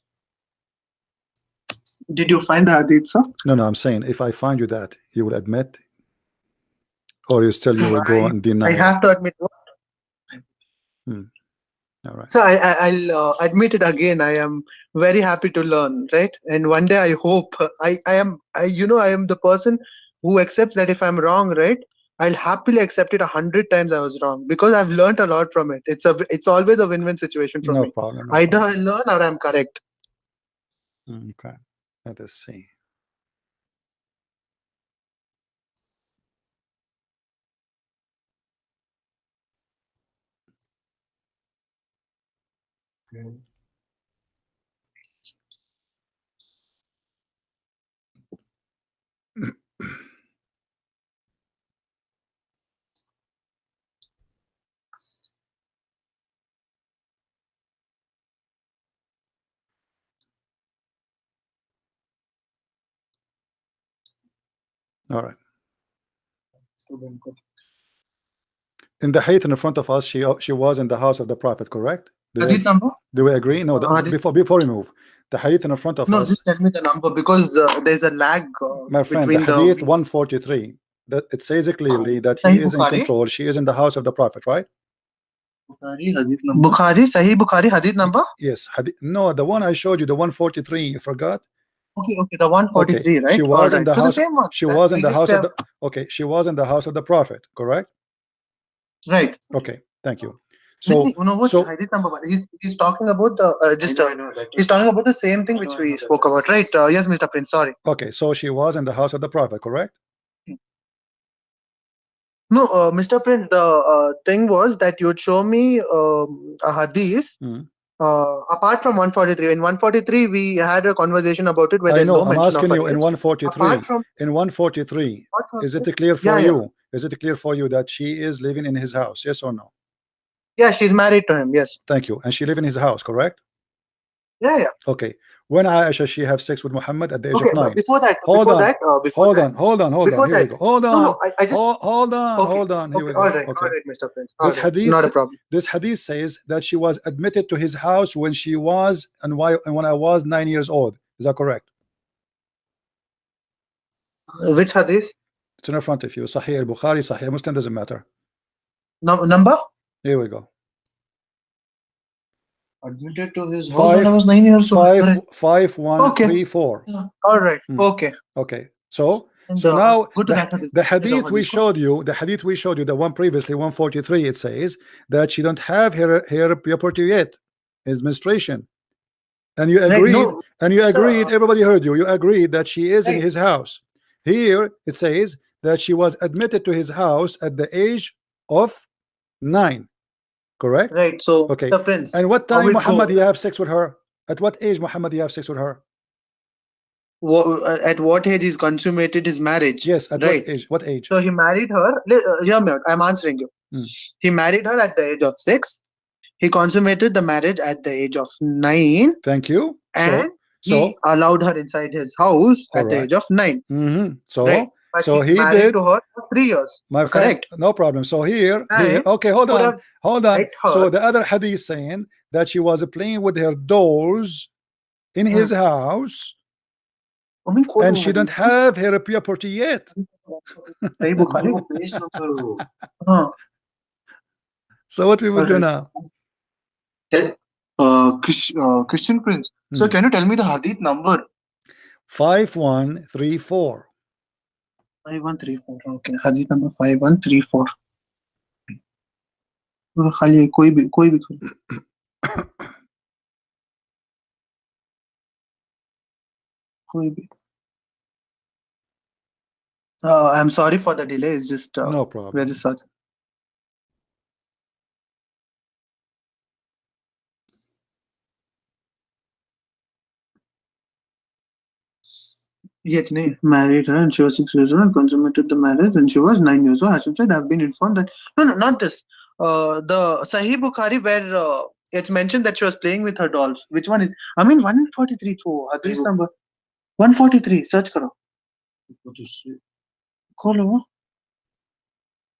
B: Did you find the hadith, sir?
A: No, I'm saying if I find you that, you will admit, or you will go and deny?
B: I have to admit what?
A: All right.
B: So I'll admit it again. I am very happy to learn, right? And one day I hope I am the person who accepts that if I'm wrong, right? I'll happily accept it 100 times I was wrong, because I've learned a lot from it. It's always a win-win situation for me.
A: No problem.
B: Either I learn or I'm correct.
A: Okay. Let us see. All right. In the hadith in front of us, she was in the house of the prophet, correct? Do we agree? No, before we move, the hadith in front of us.
B: No, just tell me the number, because there's a lag.
A: My friend, the hadith 143. That it says clearly that he is in control. She is in the house of the prophet, right?
B: Sahih Bukhari hadith number?
A: Yes. No, the one I showed you, the 143. You forgot?
B: Okay, the 143, okay. Right?
A: She was in the house.
B: She was in the house
A: of the. Okay, she was in the house of the prophet, correct?
B: Right.
A: Okay, thank you. So,
B: hadith number one. He's talking about the he's talking about the same thing which we spoke about, right? Yes, Mr. Prince. Sorry.
A: Okay, so she was in the house of the prophet, correct?
B: No, Mr. Prince. The thing was that you would show me a hadith. Apart from 143, in 143 we had a conversation about it where there's no mention of it.
A: I'm asking you in 143. In 143, is it clear for you? Yeah. Is it clear for you that she is living in his house? Yes or no?
B: Yeah, she's married to him. Yes.
A: Thank you. And she live in his house, correct?
B: Yeah.
A: Okay. When Aisha she have sex with Muhammad at the age of 9.
B: Before that.
A: Hold on.
B: Here we go.
A: Hold on.
B: Here we go. All right, Mr. Prince.
A: This hadith,
B: not a problem.
A: This hadith says that she was admitted to his house when she was and when I was 9 years old. Is that correct?
B: Which hadith?
A: It's in front of you. Sahih al-Bukhari, Sahih Muslim, doesn't matter.
B: Number?
A: Here we go.
B: Admitted to his house when I was 9 years old.
A: 5134.
B: Okay. All right. Okay.
A: Okay. So now the hadith we showed you, the one previously, 143, it says that she don't have her puberty yet, his menstruation, and you agreed, everybody heard you. You agreed that she is in his house. Here it says that she was admitted to his house at the age of 9. Correct?
B: Right. So
A: okay.
B: The prince.
A: And what time Muhammad you have sex with her? At what age Muhammad you have sex with her?
B: At what age he's consummated his marriage?
A: Yes. At what age? What age?
B: So he married her. I'm answering you. He married her at the age of 6. He consummated the marriage at the age of 9.
A: Thank you.
B: And he allowed her inside his house at the age of 9.
A: So
B: But
A: so
B: he
A: he
B: married
A: did
B: to her for 3 years.
A: my friend.
B: Correct.
A: No problem. So here okay, hold on. So the other hadith saying that she was playing with her dolls in his house, and she don't have her puberty yet. So what we will do now?
C: Christian Prince. So can you tell me the hadith number?
A: 5134.
B: 5134. Okay. Hadith number 5134. खाली कोई भी I'm sorry for the delay. It's just
A: no problem.
B: We're just searching. Yet married her and she was 6 years old and consummated the marriage and she was 9 years old. As I said, I've been informed that no, not this. The Sahih Bukhari where it's mentioned that she was playing with her dolls. Which one is? 143. So hadith number 143. Search karo. Kholo.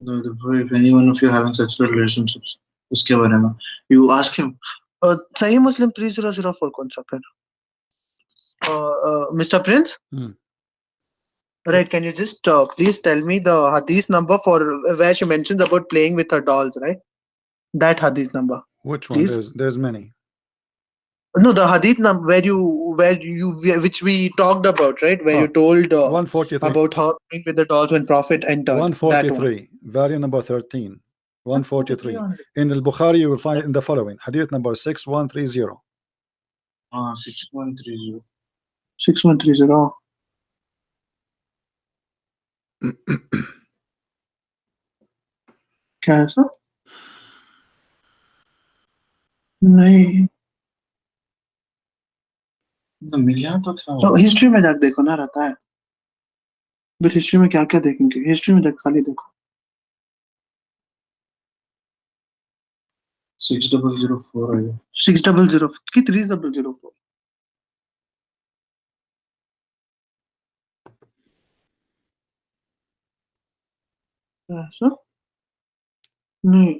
C: If any one of you having sexual relationships, uske bare mein you ask him.
B: Sahih Muslim 3004 kaun sa phir? Mr. Prince? Right, can you just please tell me the hadith number for where she mentions about playing with her dolls, right? That hadith number.
A: Which one? There's many.
B: No, the hadith number which we talked about, right? Where you told
A: 143
B: about her playing with the dolls when Prophet entered.
A: 143, volume number 13. 143. In al-Bukhari you will find it in the following. Hadith number 6130.
C: 6130.
B: 6130. क्या है sir? नहीं
C: मिलिया तो क्या?
B: तो history में जाकर देखो ना, रहता है। बट हिस्ट्री में क्या क्या देखेंगे? हिस्ट्री में जाकर खाली देखो।
C: 6004 है।
B: 600 की 3004। ऐसा? नहीं।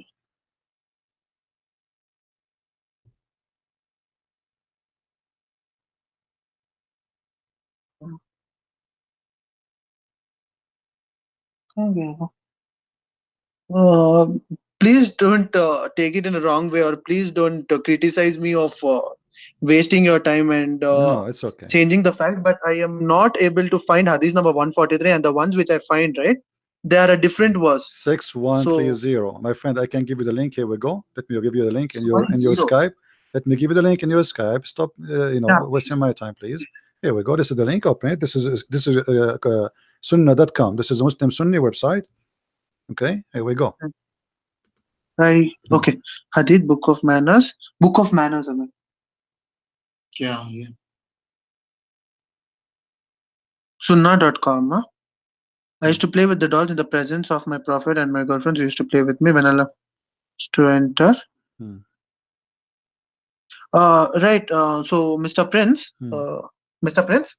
B: कहाँ गया? Please don't take it in a wrong way, or please don't criticize me of wasting your time and
A: no, it's okay.
B: Changing the fact. But I am not able to find hadith number 143, and the ones which I find, right, they are a different verse.
A: 6130. My friend, I can give you the link. Here we go. Let me give you the link in your Skype. Let me give you the link in your Skype. Stop, wasting my time, please. Here we go. This is the link. Open it. This is sunnah.com. This is a Muslim Sunni website. Okay, here we go.
B: Okay. Hadith, Book of Manners. Book of Manners, Aman.
C: क्या है?
B: Sunnah.com. Huh? I used to play with the dolls in the presence of my prophet, and my girlfriends used to play with me when Allah used to enter. Right. So, Mr. Prince, Mr. Prince,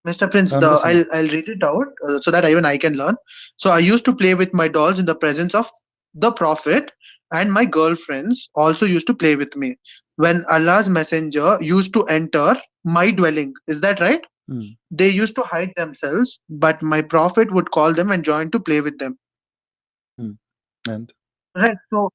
B: Mr. Prince, I'll read it out so that even I can learn. So, I used to play with my dolls in the presence of the prophet, and my girlfriends also used to play with me when Allah's messenger used to enter my dwelling. Is that right? they used to hide themselves, but my prophet would call them and join to play with them.
A: And
B: Right. So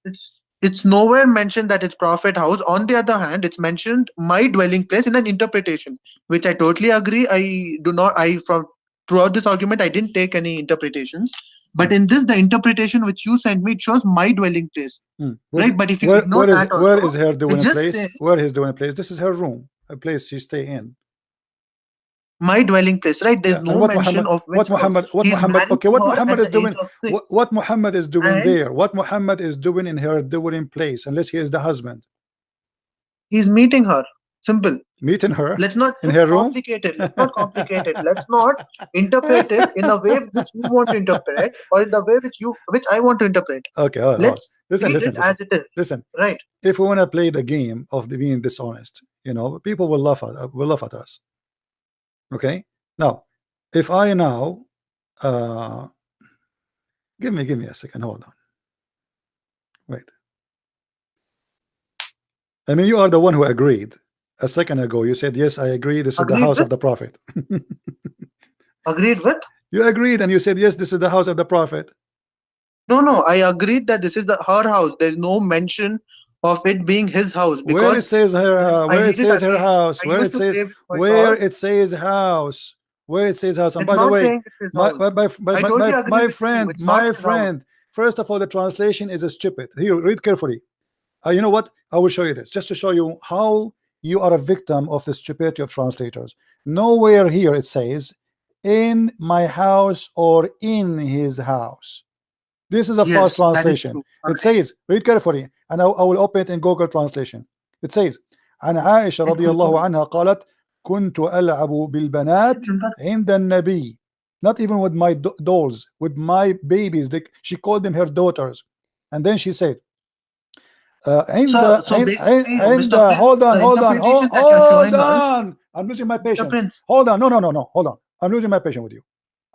B: it's nowhere mentioned that it's prophet house. On the other hand, it's mentioned my dwelling place in an interpretation, which I totally agree. I do not. I from throughout this argument, I didn't take any interpretations. But in this, the interpretation which you sent me, it shows my dwelling place. Right. But if you ignore that, also,
A: where is her dwelling place?
B: says,
A: where is dwelling place? This is her room, a place she stay in.
B: My dwelling place, right? There's no mention of
A: what Muhammad. Okay, what Muhammad is doing? What Muhammad is doing there? What Muhammad is doing in her dwelling place? Unless he is the husband,
B: he's meeting her. Simple.
A: Meeting her.
B: Let's not
A: in her room.
B: Complicated. Let's not complicate it. Let's not interpret it in a way which you want to interpret, or in the way which I want to interpret.
A: Okay.
B: Let's
A: listen.
B: As it is.
A: Listen.
B: Right.
A: If we want to play the game of being dishonest, people will laugh at us. Okay. Now, if I now give me a second. Hold on. Wait. I mean, you are the one who agreed. A second ago, you said, yes, I agree. This is the house of the prophet.
B: Agreed with?
A: You agreed and you said, yes, this is the house of the prophet.
B: No, I agreed that this is her house. There's no mention of it being his house. Because
A: where it says her, where it says her house, where it says house, where it says house. And by the way, my friend, first of all, the translation is stupid. Here, read carefully. You know what? I will show you this just to show you how you are a victim of the stupidity of translators. Nowhere here it says in my house or in his house. This is a false translation. It says, read carefully, and I will open it in Google Translation. It says, عن عائشة رضي الله عنها قالت كنت ألعب بالبنات عند النبي. Not even with my dolls, with my babies. She called them her daughters. And then she said, hold on. I'm losing my patience. Hold on. No. Hold on. I'm losing my patience with you.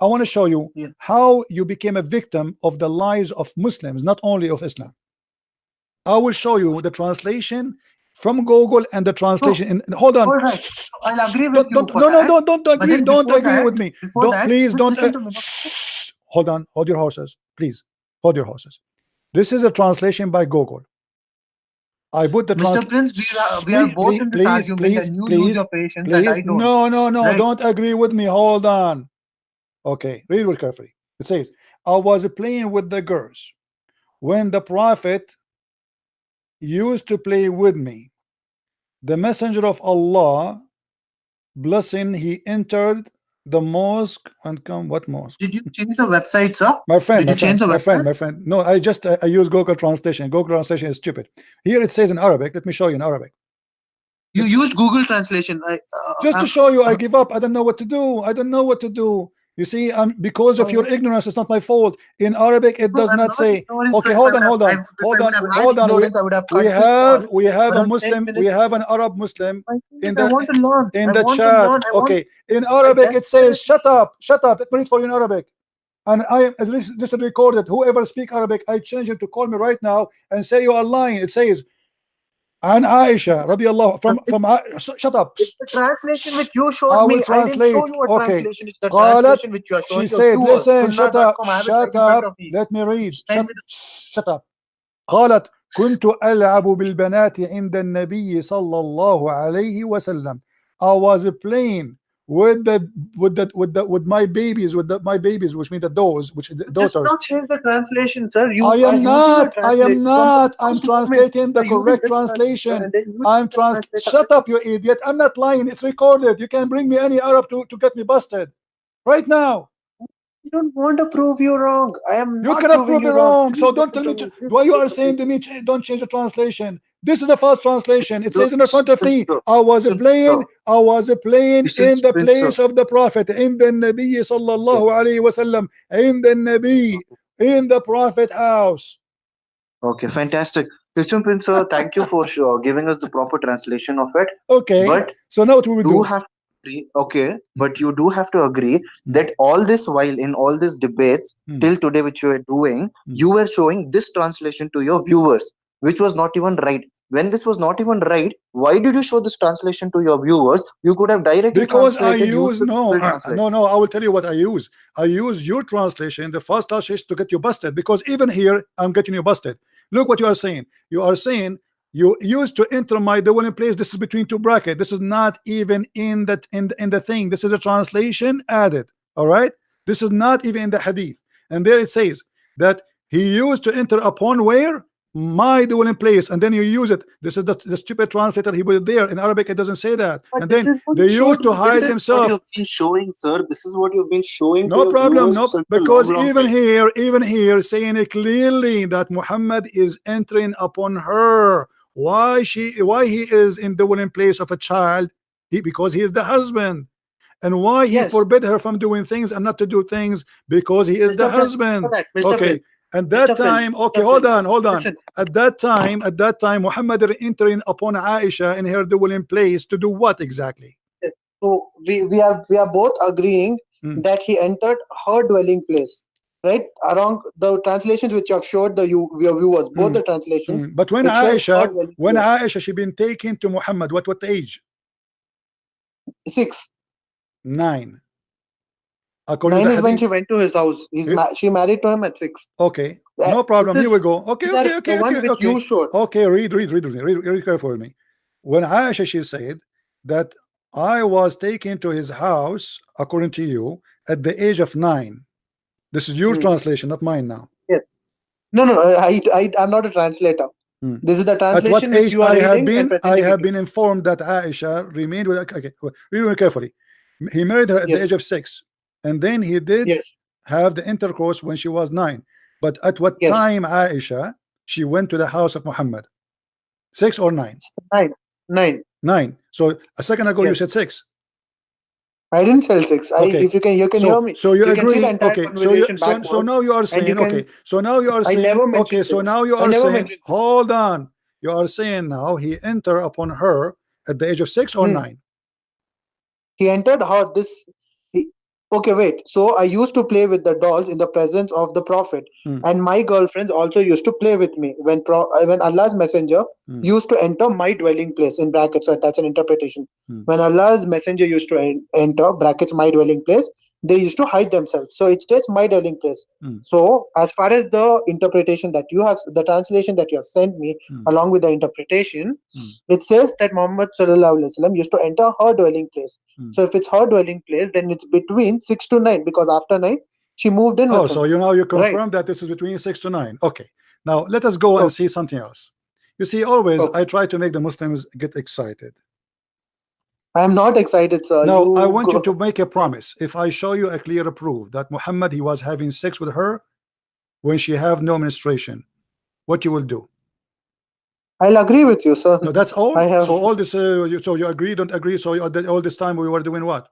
A: I want to show you how you became a victim of the lies of Muslims, not only of Islam. I will show you the translation from Google and the translation. Hold on.
B: Right. I'll agree with you.
A: Don't agree. Don't agree with me. Please don't. Hold on. Hold your horses. Please hold your horses. This is a translation by Google. I put the
B: Mr. Prince, we are both in this argument, and you lose your patience and I don't.
A: No. Right. Don't agree with me. Hold on. Okay, read it carefully. It says, I was playing with the girls when the prophet used to play with me. The messenger of Allah, blessing, he entered the mosque and come. What mosque?
B: Did you change the website, sir?
A: My friend. No, I use Google Translation. Google Translation is stupid. Here it says in Arabic. Let me show you in Arabic.
B: You used Google Translation.
A: Just to show you, I give up. I don't know what to do. You see, because of your ignorance, it's not my fault. In Arabic, it does not say. Okay, hold on. We have a Muslim. We have an Arab Muslim in the chat. Okay, in Arabic it says, "Shut up." Let me read for you in Arabic. And I just recorded. Whoever speak Arabic, I change him to call me right now and say you are lying. It says, "An Aisha radiallahu from shut up."
B: It's the translation which you showed me. I didn't show you a translation. It's the translation which you are showing.
A: She said, "Listen, shut up. Let me read. Shut up." قالت كنت ألعب بالبنات عند النبي صلى الله عليه وسلم. I was playing with my babies, which mean the daughters.
B: Just not change the translation, sir.
A: I am not. I'm translating the correct translation. Shut up, you idiot. I'm not lying. It's recorded. You can bring me any Arab to get me busted right now.
B: You don't want to prove you wrong. I am.
A: You cannot prove me wrong. So don't tell me why you are saying to me don't change the translation. This is the first translation. It says in the front of me, I was playing in the place of the Prophet, in the Nabi sallallahu alayhi wasallam, in the Prophet house.
D: Okay, fantastic. Christian Prince, thank you for giving us the proper translation of it.
A: Okay.
D: But
A: so now what we do?
D: Okay, but you do have to agree that all this while in all these debates till today which you are doing, you were showing this translation to your viewers. which was not even right. When this was not even right, why did you show this translation to your viewers? You could have directly
A: because I
D: translated.
A: use no, I will tell you what I use. I use your translation, the first translation, to get you busted, because even here I'm getting you busted. Look what you are saying. You are saying you used to enter my dwelling place. This is between two brackets. This is not even in that in the thing. This is a translation added. All right, this is not even in the hadith. And there it says that he used to enter upon where my dwelling place, and then you use it. This is the stupid translator. He put it there. In Arabic it doesn't say that.
D: But
A: and then they used to hide themselves.
D: You've been showing, sir. This is what you've been showing.
A: No problem. No, because
D: long
A: even here saying it clearly that Muhammad is entering upon her. Why he is in the dwelling place of a child? Because he is the husband. And why he forbid her from doing things and not to do things? Because he is the husband. Okay. And that time, okay, hold on.
B: Listen.
A: At that time, Muhammad entering upon Aisha in her dwelling place to do what exactly?
B: So we are both agreeing that he entered her dwelling place, right? Around the translations which you have showed your viewers, both the translations.
A: But when Aisha she been taken to Muhammad, what age?
B: 6.
A: 9.
B: 9 is when she went to his house. She married to him at 6.
A: Okay, no problem. Here we go. Okay.
B: You showed.
A: Okay, read carefully with me. When Aisha she said that I was taken to his house, according to you, at the age of 9. This is your translation, not mine now.
B: Yes. No. I'm not a translator. This is the translation.
A: At what age
B: you are
A: I have been informed that Aisha remained with. Okay, read carefully. He married her at the age of 6. And then he did have the intercourse when she was 9. But at what time Aisha she went to the house of Muhammad? 6 or 9? 9. So a second ago you said 6.
B: I didn't say 6.
A: Okay.
B: If you can hear me.
A: So you agree?
B: Can see
A: okay. So now you are saying okay. So now you are saying okay. So now you are saying hold on. You are saying now he entered upon her at the age of 6 or 9.
B: He entered her okay, wait. So I used to play with the dolls in the presence of the Prophet, and my girlfriends also used to play with me when Allah's messenger used to enter my dwelling place, in brackets. So that's an interpretation. When Allah's messenger used to enter brackets my dwelling place, they used to hide themselves. So it states my dwelling place. So as far as the interpretation that you have, the translation that you have sent me along with the interpretation, it says that Muhammad sallallahu alaihi wasallam used to enter her dwelling place. So if it's her dwelling place, then it's between 6 to 9, because after 9 she moved in.
A: So you confirm that this is between 6 to 9. Okay, now let us go and see something else. You see, always I try to make the Muslims get excited.
B: I am not excited, sir.
A: No, I want you to make a promise. If I show you a clear proof that Muhammad he was having sex with her when she have no menstruation, what you will do?
B: I'll agree with you, sir.
A: No, that's all. So all this, so you agree, don't agree. So all this time we were doing what?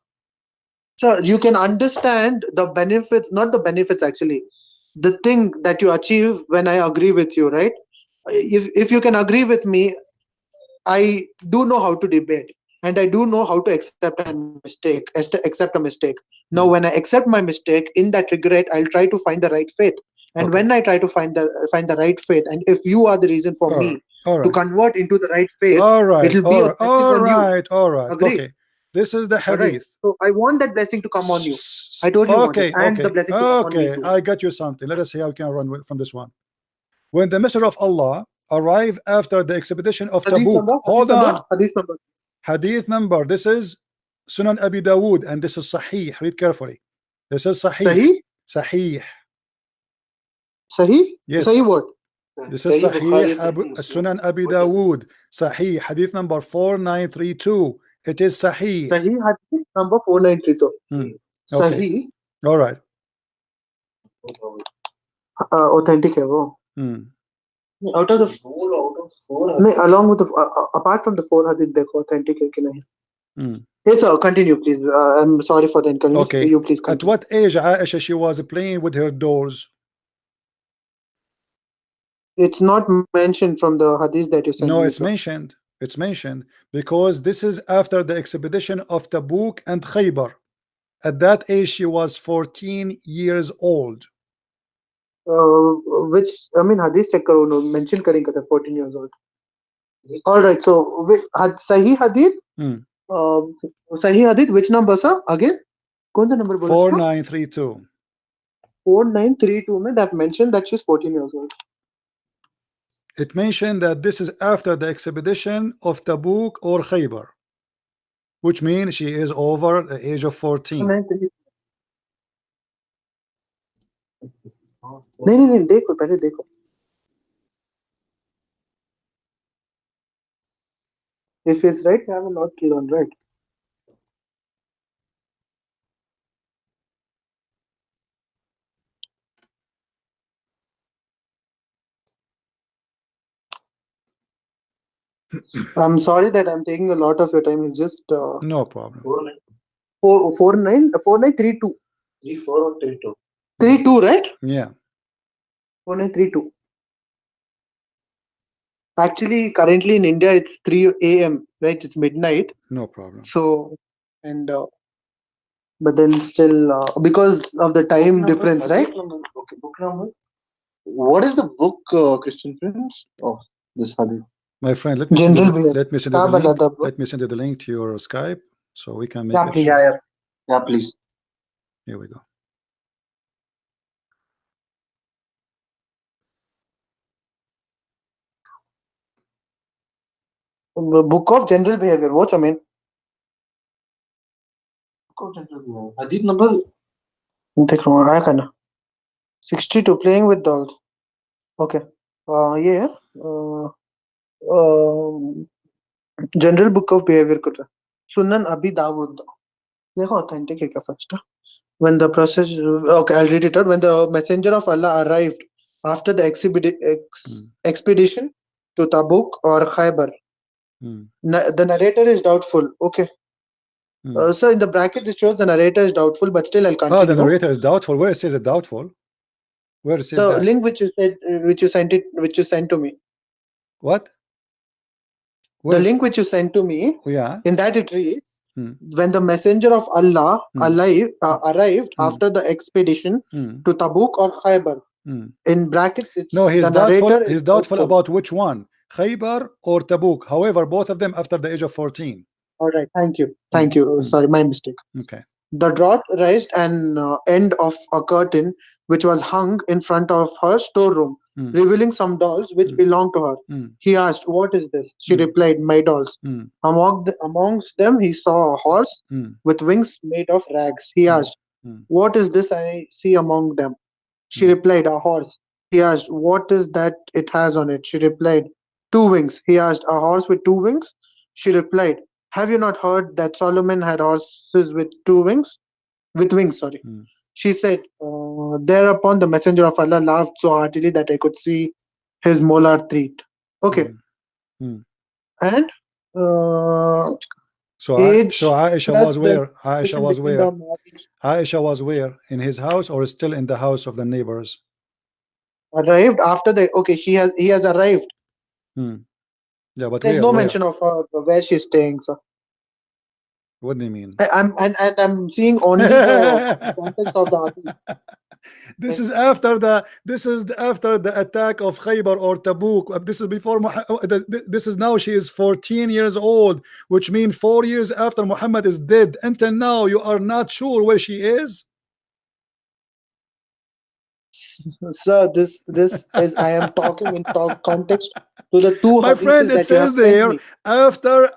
B: Sir, you can understand the benefits, not the benefits actually, the thing that you achieve when I agree with you, right? If you can agree with me, I do know how to debate, and I do know how to accept a mistake. Now, when I accept my mistake, in that regret, I'll try to find the right faith. And when I try to find the right faith, and if you are the reason for me to convert into the right faith, it'll be
A: all right. Agree? Okay. This is the hadith.
B: So I want that blessing to come on you. I told you the blessing to come on me too.
A: I got you something. Let us see how we can run from this one. When the Messenger of Allah arrived after the expedition of Tabuk. Hold on. Hadith number. This is Sunan Abi Dawood, and this is Sahih. Read carefully. This is Sahih. Sahih.
B: Sahih?
A: Yes.
B: Sahih what?
A: This is Sahih Sunan Abi Dawood. Sahih. Hadith number 4932. It is Sahih.
B: Sahih hadith number 4932. Sahih.
A: All right.
B: Authentic hai wo. Out of the four along with the apart from the 4 hadith, dekho authentic hai ki nahi. Yes, sir. Continue, please. I'm sorry for the inconvenience.
A: Okay.
B: You please continue.
A: At what age Aisha she was playing with her dolls?
B: It's not mentioned from the hadith that you sent.
A: No, it's mentioned. It's mentioned because this is after the expedition of Tabuk and Khaybar. At that age, she was 14 years old.
B: which I mean hadith check karo no mention karenge 14 years old. All right, so Sahih Hadith, Sahih Hadith, which number sir again? कौन सा number बोला?
A: 4932.
B: 4932 में that mentioned that she's 14 years old.
A: It mentioned that this is after the expedition of Tabuk or Khaybar, which means she is over the age of 14.
B: नहीं देखो पहले देखो. If it's right, I have a lot to learn, right? I'm sorry that I'm taking a lot of your time. It's just
A: no problem.
B: 4932.
D: 34 or 32?
B: 32, right?
A: Yeah.
B: 4932. Actually, currently in India, it's 3 a.m. right? It's midnight.
A: No problem.
B: So, and but then still because of the time difference, right?
D: Okay, book number. What is the book, Christian Prince, of this hadith?
A: My friend, let me send you the link. Let me send you the link to your Skype so we can make it.
D: Please. Yeah, please.
A: Here we go.
B: Book of General Behavior. What's I mean?
D: Book of General Behavior. Hadith number?
B: 62. Playing with dolls. Okay. Yeah. General Book of Behavior. Sunan Abi Dawud. Authentic first. When the process. Okay, I'll read it out. When the messenger of Allah arrived after the expedition to Tabuk or Khaybar. The narrator is doubtful. Okay. So in the bracket it shows the narrator is doubtful, but still I'll continue.
A: Oh, the narrator is doubtful. Where it says it doubtful? Where it says
B: the
A: that?
B: link which you said, which you sent to me.
A: What? Where?
B: The link which you sent to me.
A: Yeah.
B: In that it reads, when the messenger of Allah arrived after the expedition to Tabuk or Khaybar. In brackets, it's
A: no, he's
B: the
A: doubtful.
B: narrator
A: He's doubtful about which one, Khaybar or Tabuk. However, both of them after the age of 14.
B: All right, thank you. Sorry, my mistake.
A: Okay.
B: The drought raised an end of a curtain which was hung in front of her storeroom, revealing some dolls which belonged to her. He asked, "What is this?" She replied, "My dolls." Amongst them, he saw a horse with wings made of rags. He asked, "What is this I see among them?" She replied, "A horse." He asked, "What is that it has on it?" She replied, "Two wings." He asked, "A horse with two wings?" She replied, "Have you not heard that Solomon had horses with two wings? With wings, sorry." She said, thereupon the messenger of Allah laughed so heartily that I could see his molar teeth. Okay. And
A: so Aisha was where? Aisha was where? In his house or still in the house of the neighbors?
B: Arrived after the he has arrived.
A: Yeah, but
B: there's no mention of her where she's staying, sir.
A: What do you mean?
B: I'm seeing only the context of the hadith.
A: This is after the attack of Khaybar or Tabuk. This is before this is now she is 14 years old, which means 4 years after Muhammad is dead. Until now, you are not sure where she is.
B: Sir, this is I am talking in context to the two.
A: My friend, it says there after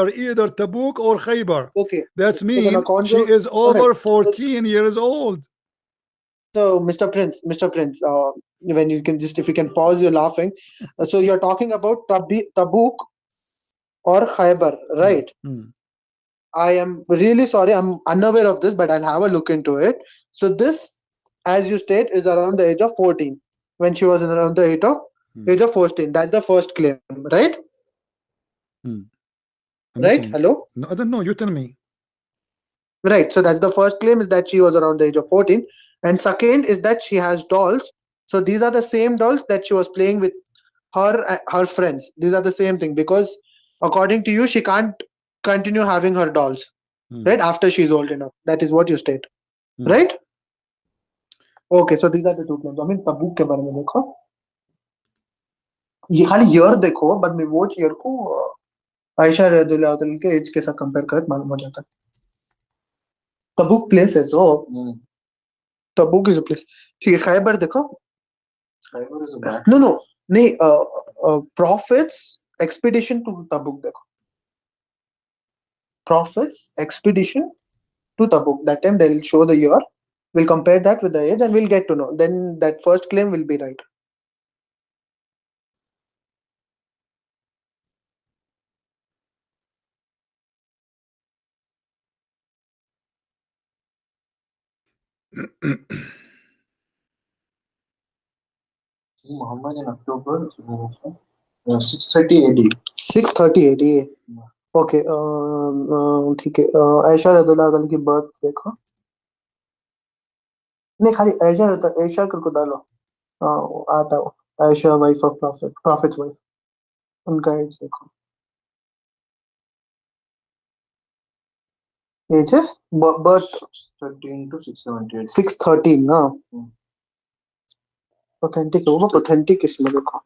A: either Tabuk or Khaybar.
B: Okay,
A: that's mean she is over 14 years old.
B: So, Mr. Prince, when you can just, if you can pause, you're laughing. So you're talking about Tabuk or Khaybar, right? I am really sorry, I'm unaware of this, but I'll have a look into it. So this, as you state, is around the age of 14, when she was around the age of 14. That's the first claim, right? Right? Hello?
A: No, I don't know. You tell me.
B: Right. So that's the first claim, is that she was around the age of 14. And second is that she has dolls. So these are the same dolls that she was playing with her friends. These are the same thing, because according to you, she can't continue having her dolls, right? After she's old enough. That is what you state, right? Okay, so these are the two claims. I mean, Tabuk के बारे में देखो, ये खाली year देखो, but मैं वो year को आयशा रज़ियल्लाहु अन्हा के एज के साथ कंपेयर करके मालूम हो जाता है. Tabuk place है, so Tabuk is a place. ठीक है, खैबर देखो.
C: Khyber is a bad.
B: No, नहीं, Prophet's expedition to Tabuk देखो. Prophet's expedition to Tabuk. That time they'll show the year. We'll compare that with the age and we'll get to know. Then that first claim will be right.
C: Muhammad in October 630 AD.
B: 630 AD. Okay. ठीक है. आयशा रज़ियल्लाहु अन्हा की birth देखो. नहीं खाली आयशा करके डालो. आता हो. Aisha, wife of Prophet. Prophet's wife. उनका age देखो. Ages? Birth
C: 13 to 678.
B: 613 ना. Authentic होगा. Authentic इसमें देखो.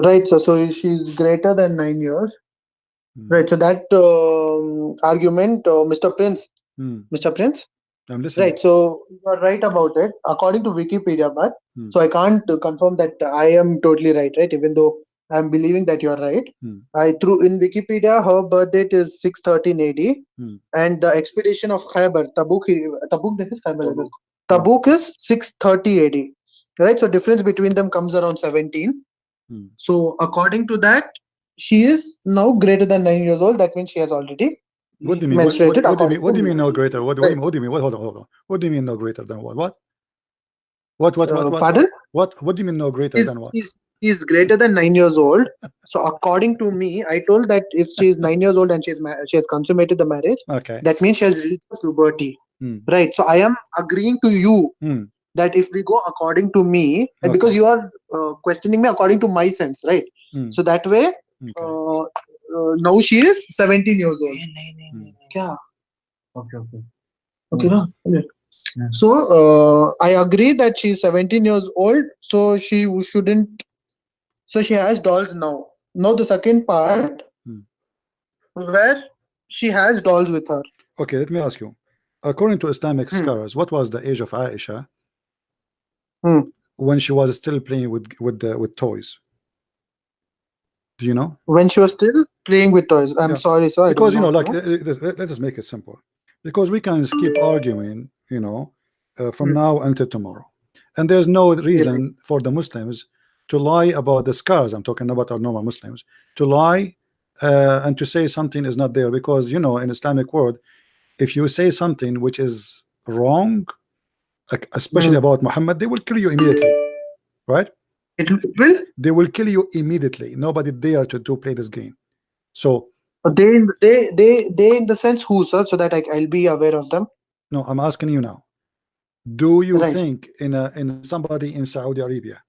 B: Right, so she's greater than 9 years. Right, so that argument, Mr. Prince. Mr. Prince?
A: I'm listening.
B: Right, so you are right about it according to Wikipedia, but so I can't confirm that I am totally right, even though I'm believing that you are right. I threw in Wikipedia, her birth date is 613 AD, and the expedition of Khyber, Tabuk is 630 AD. Right, so difference between them comes around 17. So according to that, she is now greater than 9 years old. That means she has already menstruated.
A: What do you mean no greater? What do you mean? Hold on. What do you mean no greater than what? What?
B: Pardon?
A: What do you mean no greater than what?
B: He's greater than 9 years old. So according to me, I told that if she is 9 years old and she has consummated the marriage, that means she has reached puberty. Right. So I am agreeing to you that if we go according to me, because you are questioning me according to my sense, right? So that way, now she is 17 years old. Okay. So I agree that she is 17 years old, so she shouldn't. So she has dolls now. Now the second part, where she has dolls with her.
A: Okay, let me ask you. According to Islamic scholars, what was the age of Aisha when she was still playing with toys? Do you know?
B: When she was still playing with toys. I'm sorry, sir.
A: Because let us make it simple. Because we can keep arguing, from now until tomorrow, and there's no reason for the Muslims to lie about the scars. I'm talking about our normal Muslims to lie and to say something is not there, because in Islamic world, if you say something which is wrong, like especially about Muhammad, they will kill you immediately, right? They will kill you immediately. Nobody dare to play this game. So
B: they in the sense who, sir, so that I'll be aware of them.
A: No, I'm asking you now. Do you think in somebody in Saudi Arabia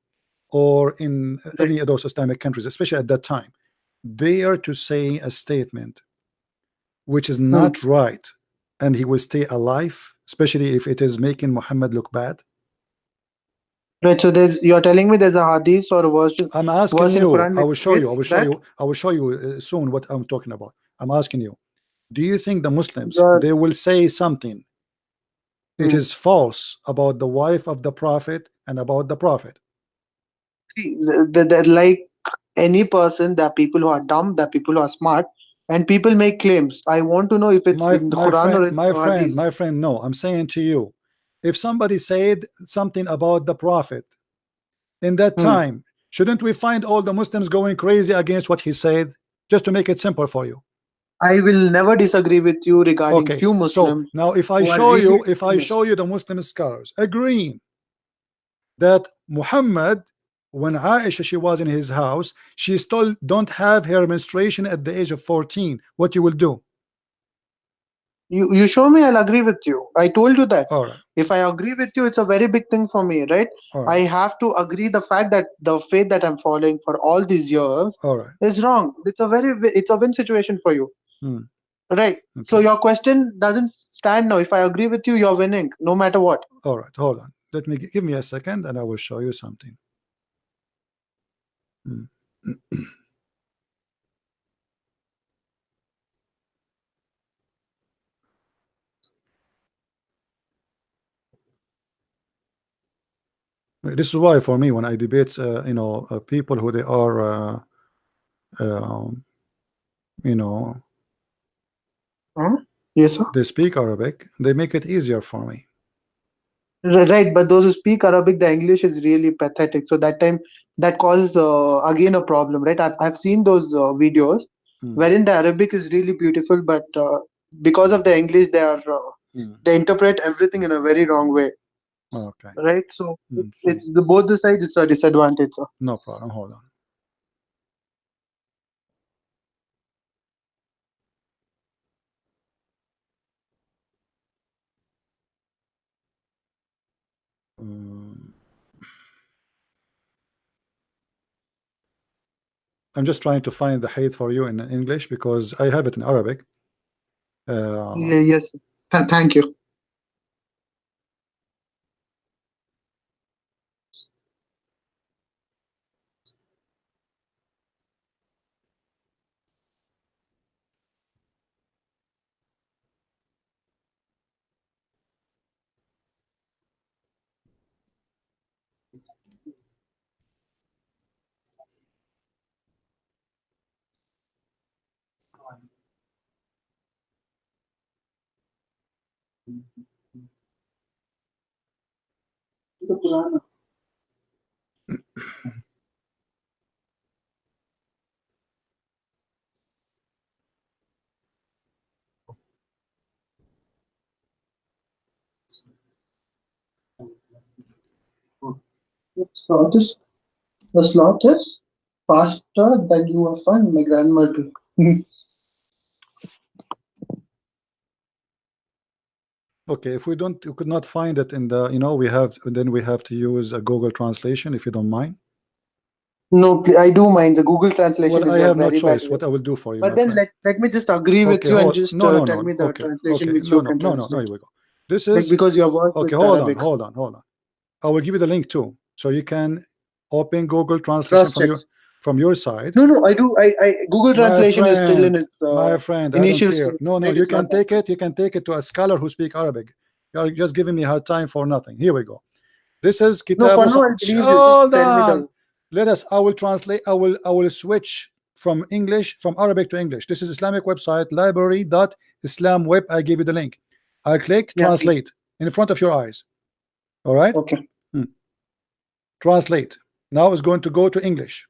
A: or in any of those Islamic countries, especially at that time, they are to say a statement which is not right, and he will stay alive, especially if it is making Muhammad look bad?
B: Right. So you're telling me there's a hadith or a verse.
A: I'm asking you. I will show you. I will show you soon what I'm talking about. I'm asking you. Do you think the Muslims they will say something it is false about the wife of the Prophet and about the Prophet?
B: See, like any person, there are people who are dumb, there are people who are smart, and people make claims. I want to know if it's in the Quran or in the hadith.
A: My friend, no. I'm saying to you, if somebody said something about the Prophet in that time, shouldn't we find all the Muslims going crazy against what he said? Just to make it simple for you.
B: I will never disagree with you regarding few Muslims.
A: So now if I show you, the Muslim scholars agreeing that Muhammad, when Aisha she was in his house, she still don't have her menstruation at the age of 14, what you will do?
B: You show me, I'll agree with you. I told you that.
A: All right.
B: If I agree with you, it's a very big thing for me, right? I have to agree the fact that the faith that I'm following for all these years is wrong. It's a win situation for you. Right. Okay. So your question doesn't stand now. If I agree with you, you're winning, no matter what.
A: All right, hold on. Let me give me a second, and I will show you something. This is why, for me, when I debate, people who they are,
B: yes, sir.
A: They speak Arabic, they make it easier for me.
B: Right, but those who speak Arabic, the English is really pathetic. So that time, that causes again a problem, right? I've seen those videos wherein the Arabic is really beautiful, but because of the English, they interpret everything in a very wrong way.
A: Okay.
B: Right, so it's both the sides. It's a disadvantage, sir.
A: No problem. Hold on. I'm just trying to find the hadith for you in English because I have it in Arabic.
B: Yes, thank you. The sloth is faster than you have found my grandmother.
A: Okay, if we could not find it in the, we have to use a Google translation, if you don't mind.
B: No, I do mind. The Google translation is
A: I have no
B: very
A: choice.
B: bad.
A: What I will do for you,
B: but then let me just agree with you and just tell me the translation which you can translate.
A: Here we go. This is
B: because you have worked with Arabic.
A: Hold on. I will give you the link too, so you can open Google translation from your side.
B: No, I do. I Google translation is still in its
A: my friend.
B: initial
A: I don't care. No, you can take it. You can take it to a scholar who speak Arabic. You are just giving me hard time for nothing. Here we go. This is Kitab. Hold on. Let us. I will translate. I will switch from Arabic to English. This is Islamic website, library.islamweb. I give you the link. I click translate in front of your eyes. All right.
B: Okay.
A: Translate. Now it's going to go to English.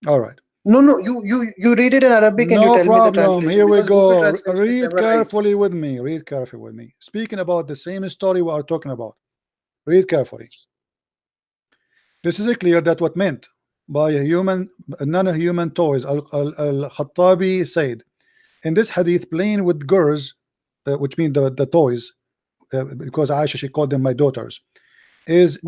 A: All right.
B: No, you read it in Arabic and you tell me the translation.
A: Here we go. Read carefully with me. Read carefully with me. Speaking about the same story we are talking about. Read carefully. This is clear that what meant by non-human toys. Al-Khattabi said in this hadith, playing with girls, which mean the toys, because Aisha, she called them my daughters, is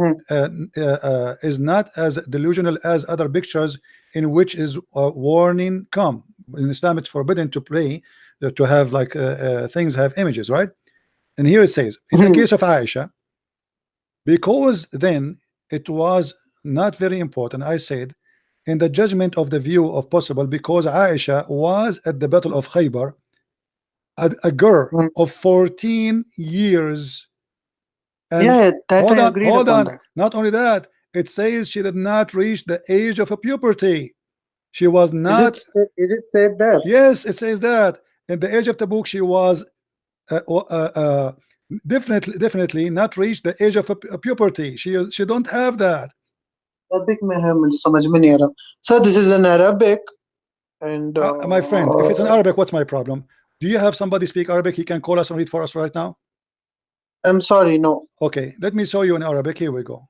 A: not as delusional as other pictures in which is warning come. In Islam, it's forbidden to play, to have like things have images, right? And here it says, in the case of Aisha, because then it was not very important, I said, in the judgment of the view of possible, because Aisha was at the Battle of Khaybar, a girl of 14 years. And hold on. Not only that, it says she did not reach the age of puberty. She was not.
B: Is it said that?
A: Yes, it says that. In the age of the book, she was definitely not reached the age of puberty. She don't have that.
B: Arabic mein hai, mujhe samajh mein nahi aa raha. So this is in Arabic, and
A: my friend, if it's in Arabic, what's my problem? Do you have somebody speak Arabic? He can call us and read for us right now.
B: I'm sorry, no.
A: Okay, let me show you in Arabic. Here we go.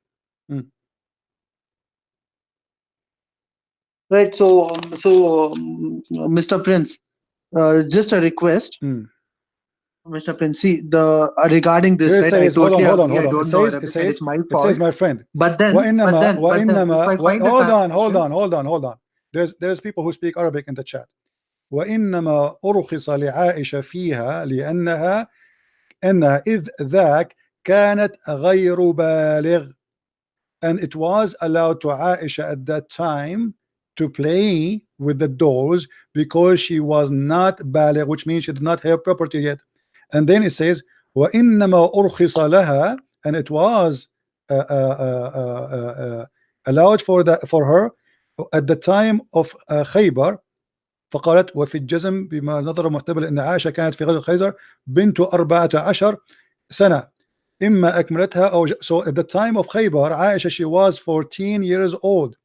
B: Right. So, Mr. Prince, just a request. Mr. Prince, see, the regarding this,
A: Here it
B: right?
A: says,
B: I totally
A: hold on.
B: agree. I
A: It
B: don't know
A: says,
B: Arabic,
A: it
B: and
A: says,
B: it's my
A: it
B: fault.
A: says, my friend.
B: But then, if I find the
A: hold
B: translation,
A: on. There's people who speak Arabic in the chat. وإنما أرخص لعائشة فيها لأنها إذ ذاك كانت غير بالغ, and it was allowed to Aisha at that time to play with the dolls because she was not baligh, which means she did not have property yet. And then it says وإنما أرخص لها, and it was allowed for her at the time of Khaybar. فقالت وفي الجزم بما نظر محتمل أن عائشة كانت في غزوة خيبر بنت 14 سنة إما أكملتها أو so at the time of Khaybar Aisha, she was 14 years old,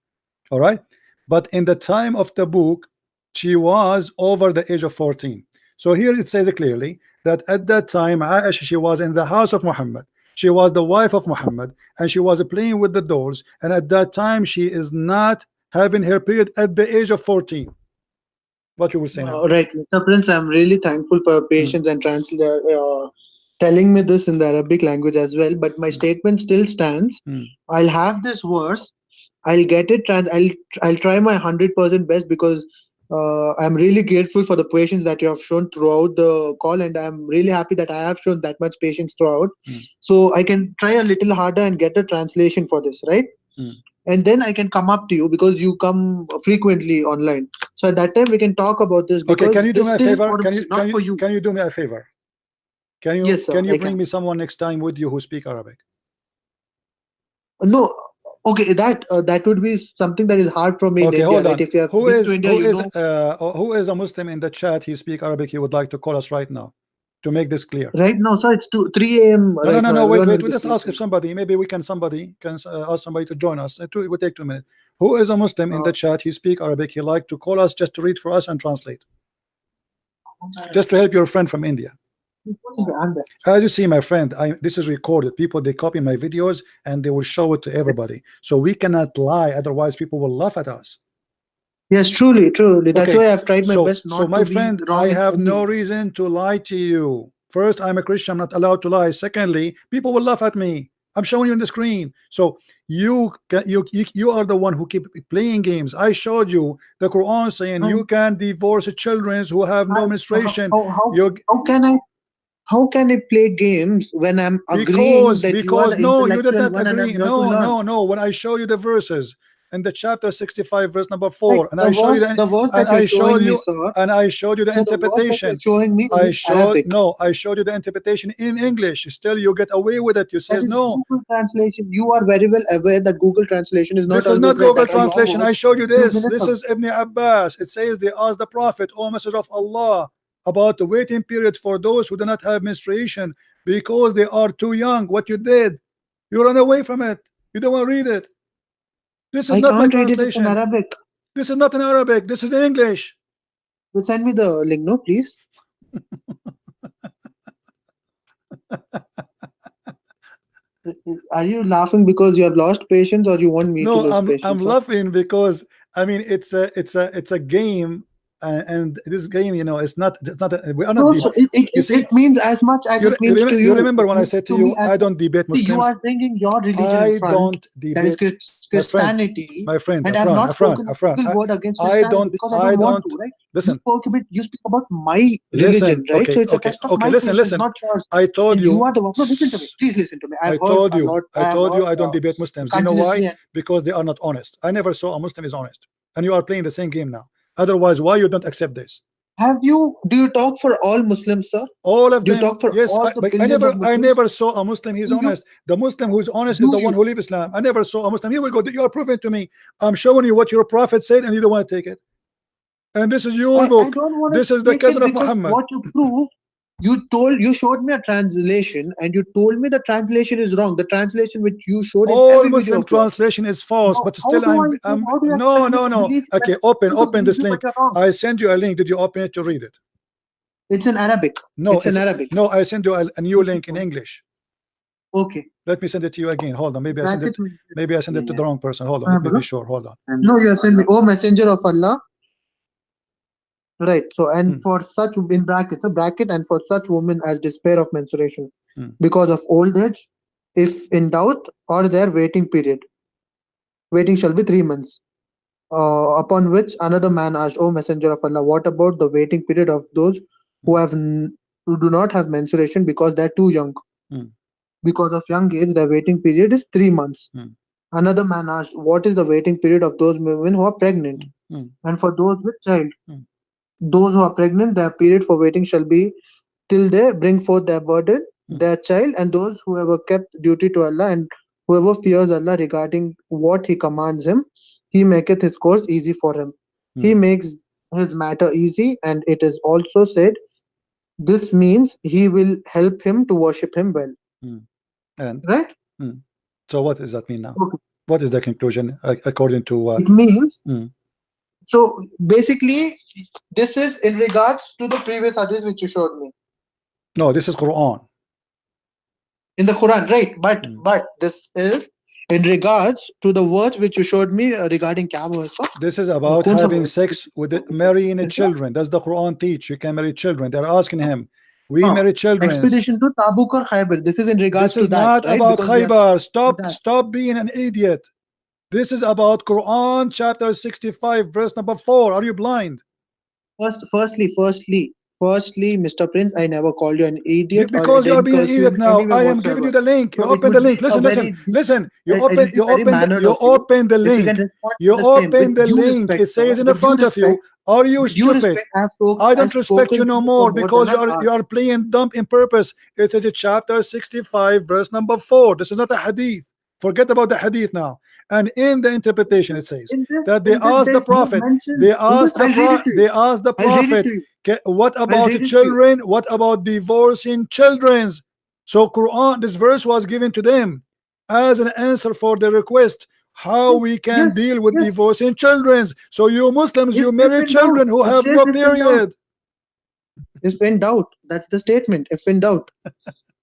A: all right, but in the time of Tabuk she was over the age of 14. So here it says clearly that at that time Aisha, she was in the house of Muhammad, she was the wife of Muhammad, and she was playing with the dolls, and at that time she is not having her period at the age of 14. What you will say now?
B: Right, Mr. Prince, I'm really thankful for your patience and telling me this in the Arabic language as well. But my statement still stands. I'll have this verse. I'll get it. I'll try my 100% best, because I'm really grateful for the patience that you have shown throughout the call, and I'm really happy that I have shown that much patience throughout. So I can try a little harder and get a translation for this, right? And then I can come up to you, because you come frequently online. So at that time we can talk about this.
A: Okay, can you do
B: this
A: me a
B: is
A: favor?
B: for me, not for you.
A: Can you do me a favor? Can you
B: Yes, sir,
A: can you
B: I
A: bring
B: can.
A: me someone next time with you who speak Arabic?
B: No, okay, that would be something that is hard for me in
A: Okay,
B: India,
A: hold on.
B: right? If you have
A: Who
B: been
A: is
B: to India,
A: who is a Muslim in the chat? He speak Arabic. He would like to call us right now to make this clear.
B: Right now, sir, it's 3 a.m.
A: No,
B: right
A: no,
B: now.
A: no, wait.
B: Everyone will
A: We
B: be
A: just ask
B: sleeping.
A: if somebody, maybe we can ask somebody to join us. It will take 2 minutes. Who is a Muslim in the chat? He speak Arabic. He like to call us just to read for us and translate, just to help your friend from India. As you see, my friend, this is recorded. People, they copy my videos and they will show it to everybody. So we cannot lie, otherwise people will laugh at us.
B: Yes, truly. That's why I've tried my best not
A: so my
B: to
A: friend,
B: be wrong.
A: I have no reason to lie to you. First, I'm a Christian, I'm not allowed to lie. Secondly, people will laugh at me. I'm showing you on the screen. So you are the one who keep playing games. I showed you the Quran saying you can divorce children who have no menstruation.
B: How can I play games when I'm agreeing that you are the
A: no, you did
B: intellectual
A: not
B: one and I'm
A: agree.
B: here to learn?
A: No. When I show you the verses in the chapter 65, verse number 4, and I
B: the
A: show you
B: verse that you're showing me, sir,
A: and I showed you the
B: so
A: interpretation.
B: The verse that you're showing me is Arabic.
A: I showed you the interpretation in English. Still, you get away with it. You says no.
B: Google translation. You are very well aware that Google translation is not.
A: This is not Google translation. I showed you this. This is Ibn Abbas. It says they asked the Prophet, "O Messenger of Allah, about the waiting period for those who do not have menstruation because they are too young." What you did, you run away from it. You don't want to read it. This is not my translation.
B: It in Arabic.
A: This is not in Arabic. This is in English.
B: Well, send me the link, no, please. Are you laughing because you have lost patience, or you want me to lose patience?
A: I'm laughing because I mean it's a game. And this game, you know, we are not.
B: It means as much as it means to you.
A: You remember when I said to you, I don't debate Muslims.
B: You are bringing your religion in front.
A: I don't debate.
B: That is Christianity.
A: My friend,
B: and I have not spoken a single word against Christianity because I don't want to. Right?
A: Listen.
B: You speak about my religion, right?
A: Okay,
B: so it's a test of my
A: listen.
B: Not yours.
A: I told you.
B: You are the one. No, listen to me. Please listen to me.
A: I told you. I don't debate Muslims. Do you know why? Because they are not honest. I never saw a Muslim is honest, and you are playing the same game now. Otherwise, why you don't accept this?
B: Do you talk for all Muslims, sir?
A: All of them.
B: Do you talk for all the
A: I never saw a Muslim he's honest. The Muslim who's honest is the one who leaves Islam. I never saw a Muslim. Here we go. You are proving to me. I'm showing you what your prophet said, and you don't want to take it. And this is your book. This is the cousin of Muhammad.
B: What you prove. You showed me a translation and you told me the translation is wrong. The translation which you showed in
A: all Muslim translation is false, but still no. Okay, open this link. I send you a link. Did you open it to read it?
B: It's in Arabic.
A: No, it's in Arabic. No, I send you a new link in English.
B: Okay.
A: Let me send it to you again. Hold on. Maybe I send it to the wrong person. Hold on. Let me be sure. Hold on.
B: No, you have sent me. Oh, Messenger of Allah. Right. So, and for such, in brackets, a bracket, and for such women as despair of menstruation because of old age, if in doubt, or their waiting period. Waiting shall be 3 months. Upon which another man asked, O Messenger of Allah, what about the waiting period of those who who do not have menstruation because they're too young? Because of young age, the waiting period is 3 months. Another man asked, what is the waiting period of those women who are pregnant? And for those with child, those who are pregnant, their period for waiting shall be till they bring forth their burden, their child, and those who have kept duty to Allah, and whoever fears Allah regarding what He commands him, He maketh his course easy for him. He makes his matter easy, and it is also said, this means He will help him to worship Him well.
A: And
B: right?
A: So what does that mean now?
B: Okay.
A: What is the conclusion according to what?
B: It means so basically this is in regards to the previous hadith which you showed me.
A: No, this is Quran.
B: In the Quran, right? But this is in regards to the words which you showed me regarding Kaaba.
A: This is about having sex with marrying children. Does the Quran teach you can marry children? They're asking him. We marry children.
B: Expedition to Tabuk or Khaybar. This is in regards
A: to that. This is not about Khaybar. Stop being an idiot. This is about Quran chapter 65 verse number 4. Are you blind?
B: Firstly, Mr. Prince, I never called you an idiot.
A: Because you are being an idiot now. I am giving you the link. You open the link. Listen. You open the link. You open the link. It says in the front of you. Are you stupid? I don't respect you no more because you are playing dumb in purpose. It's in chapter 65 verse number 4. This is not a hadith. Forget about the hadith now. And in the interpretation it says that they asked the prophet, what about the children? What about divorcing children? So Quran, this verse was given to them as an answer for the request how we can deal with divorcing children. So you Muslims, you marry children who have no period.
B: If in doubt, that's the statement. If in doubt.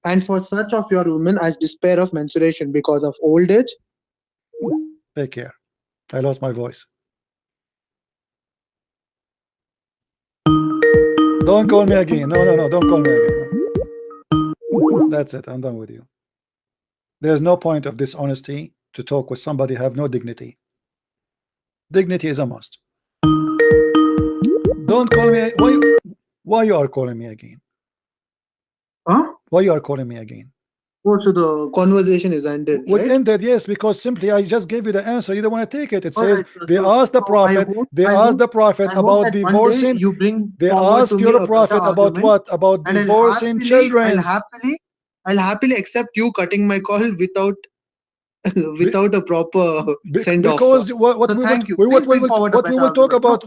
B: And for such of your women as despair of menstruation because of old age.
A: Take care. I lost my voice. Don't call me again. No, don't call me again. That's it. I'm done with you. There's no point of dishonesty to talk with somebody who have no dignity. Dignity is a must. Don't call me. Why you are calling me again?
B: Huh?
A: Why you are calling me again?
B: Oh, so the conversation is ended.
A: It ended, yes, because simply I just gave you the answer. You don't want to take it. It says they asked the prophet. They asked the prophet about divorcing. They asked your prophet about what? About divorcing children.
B: I'll happily accept you cutting my call without a proper send off.
A: Because what we will talk about.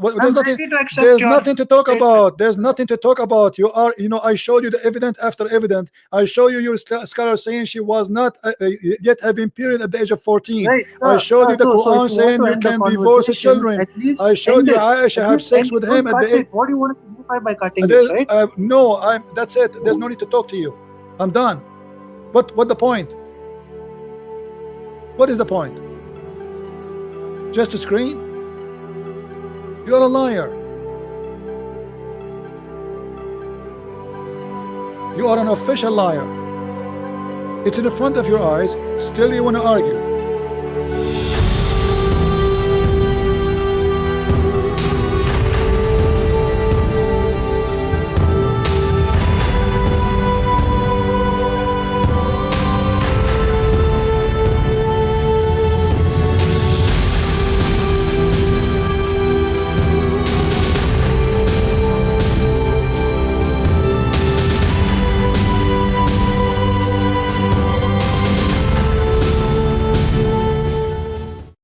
A: There's nothing to talk about. There's nothing to talk about. You are, I showed you the evidence after evidence. I show you your scholar saying she was not yet having period at the age of 14.
B: Right,
A: I showed you the Quran saying you can divorce the children. I showed you Aisha have sex with him at the age.
B: What do you want to signify by cutting it, right?
A: No, that's it. There's no need to talk to you. I'm done. What the point? What is the point? Just to scream? You are a liar. You are an official liar. It's in the front of your eyes. Still you want to argue.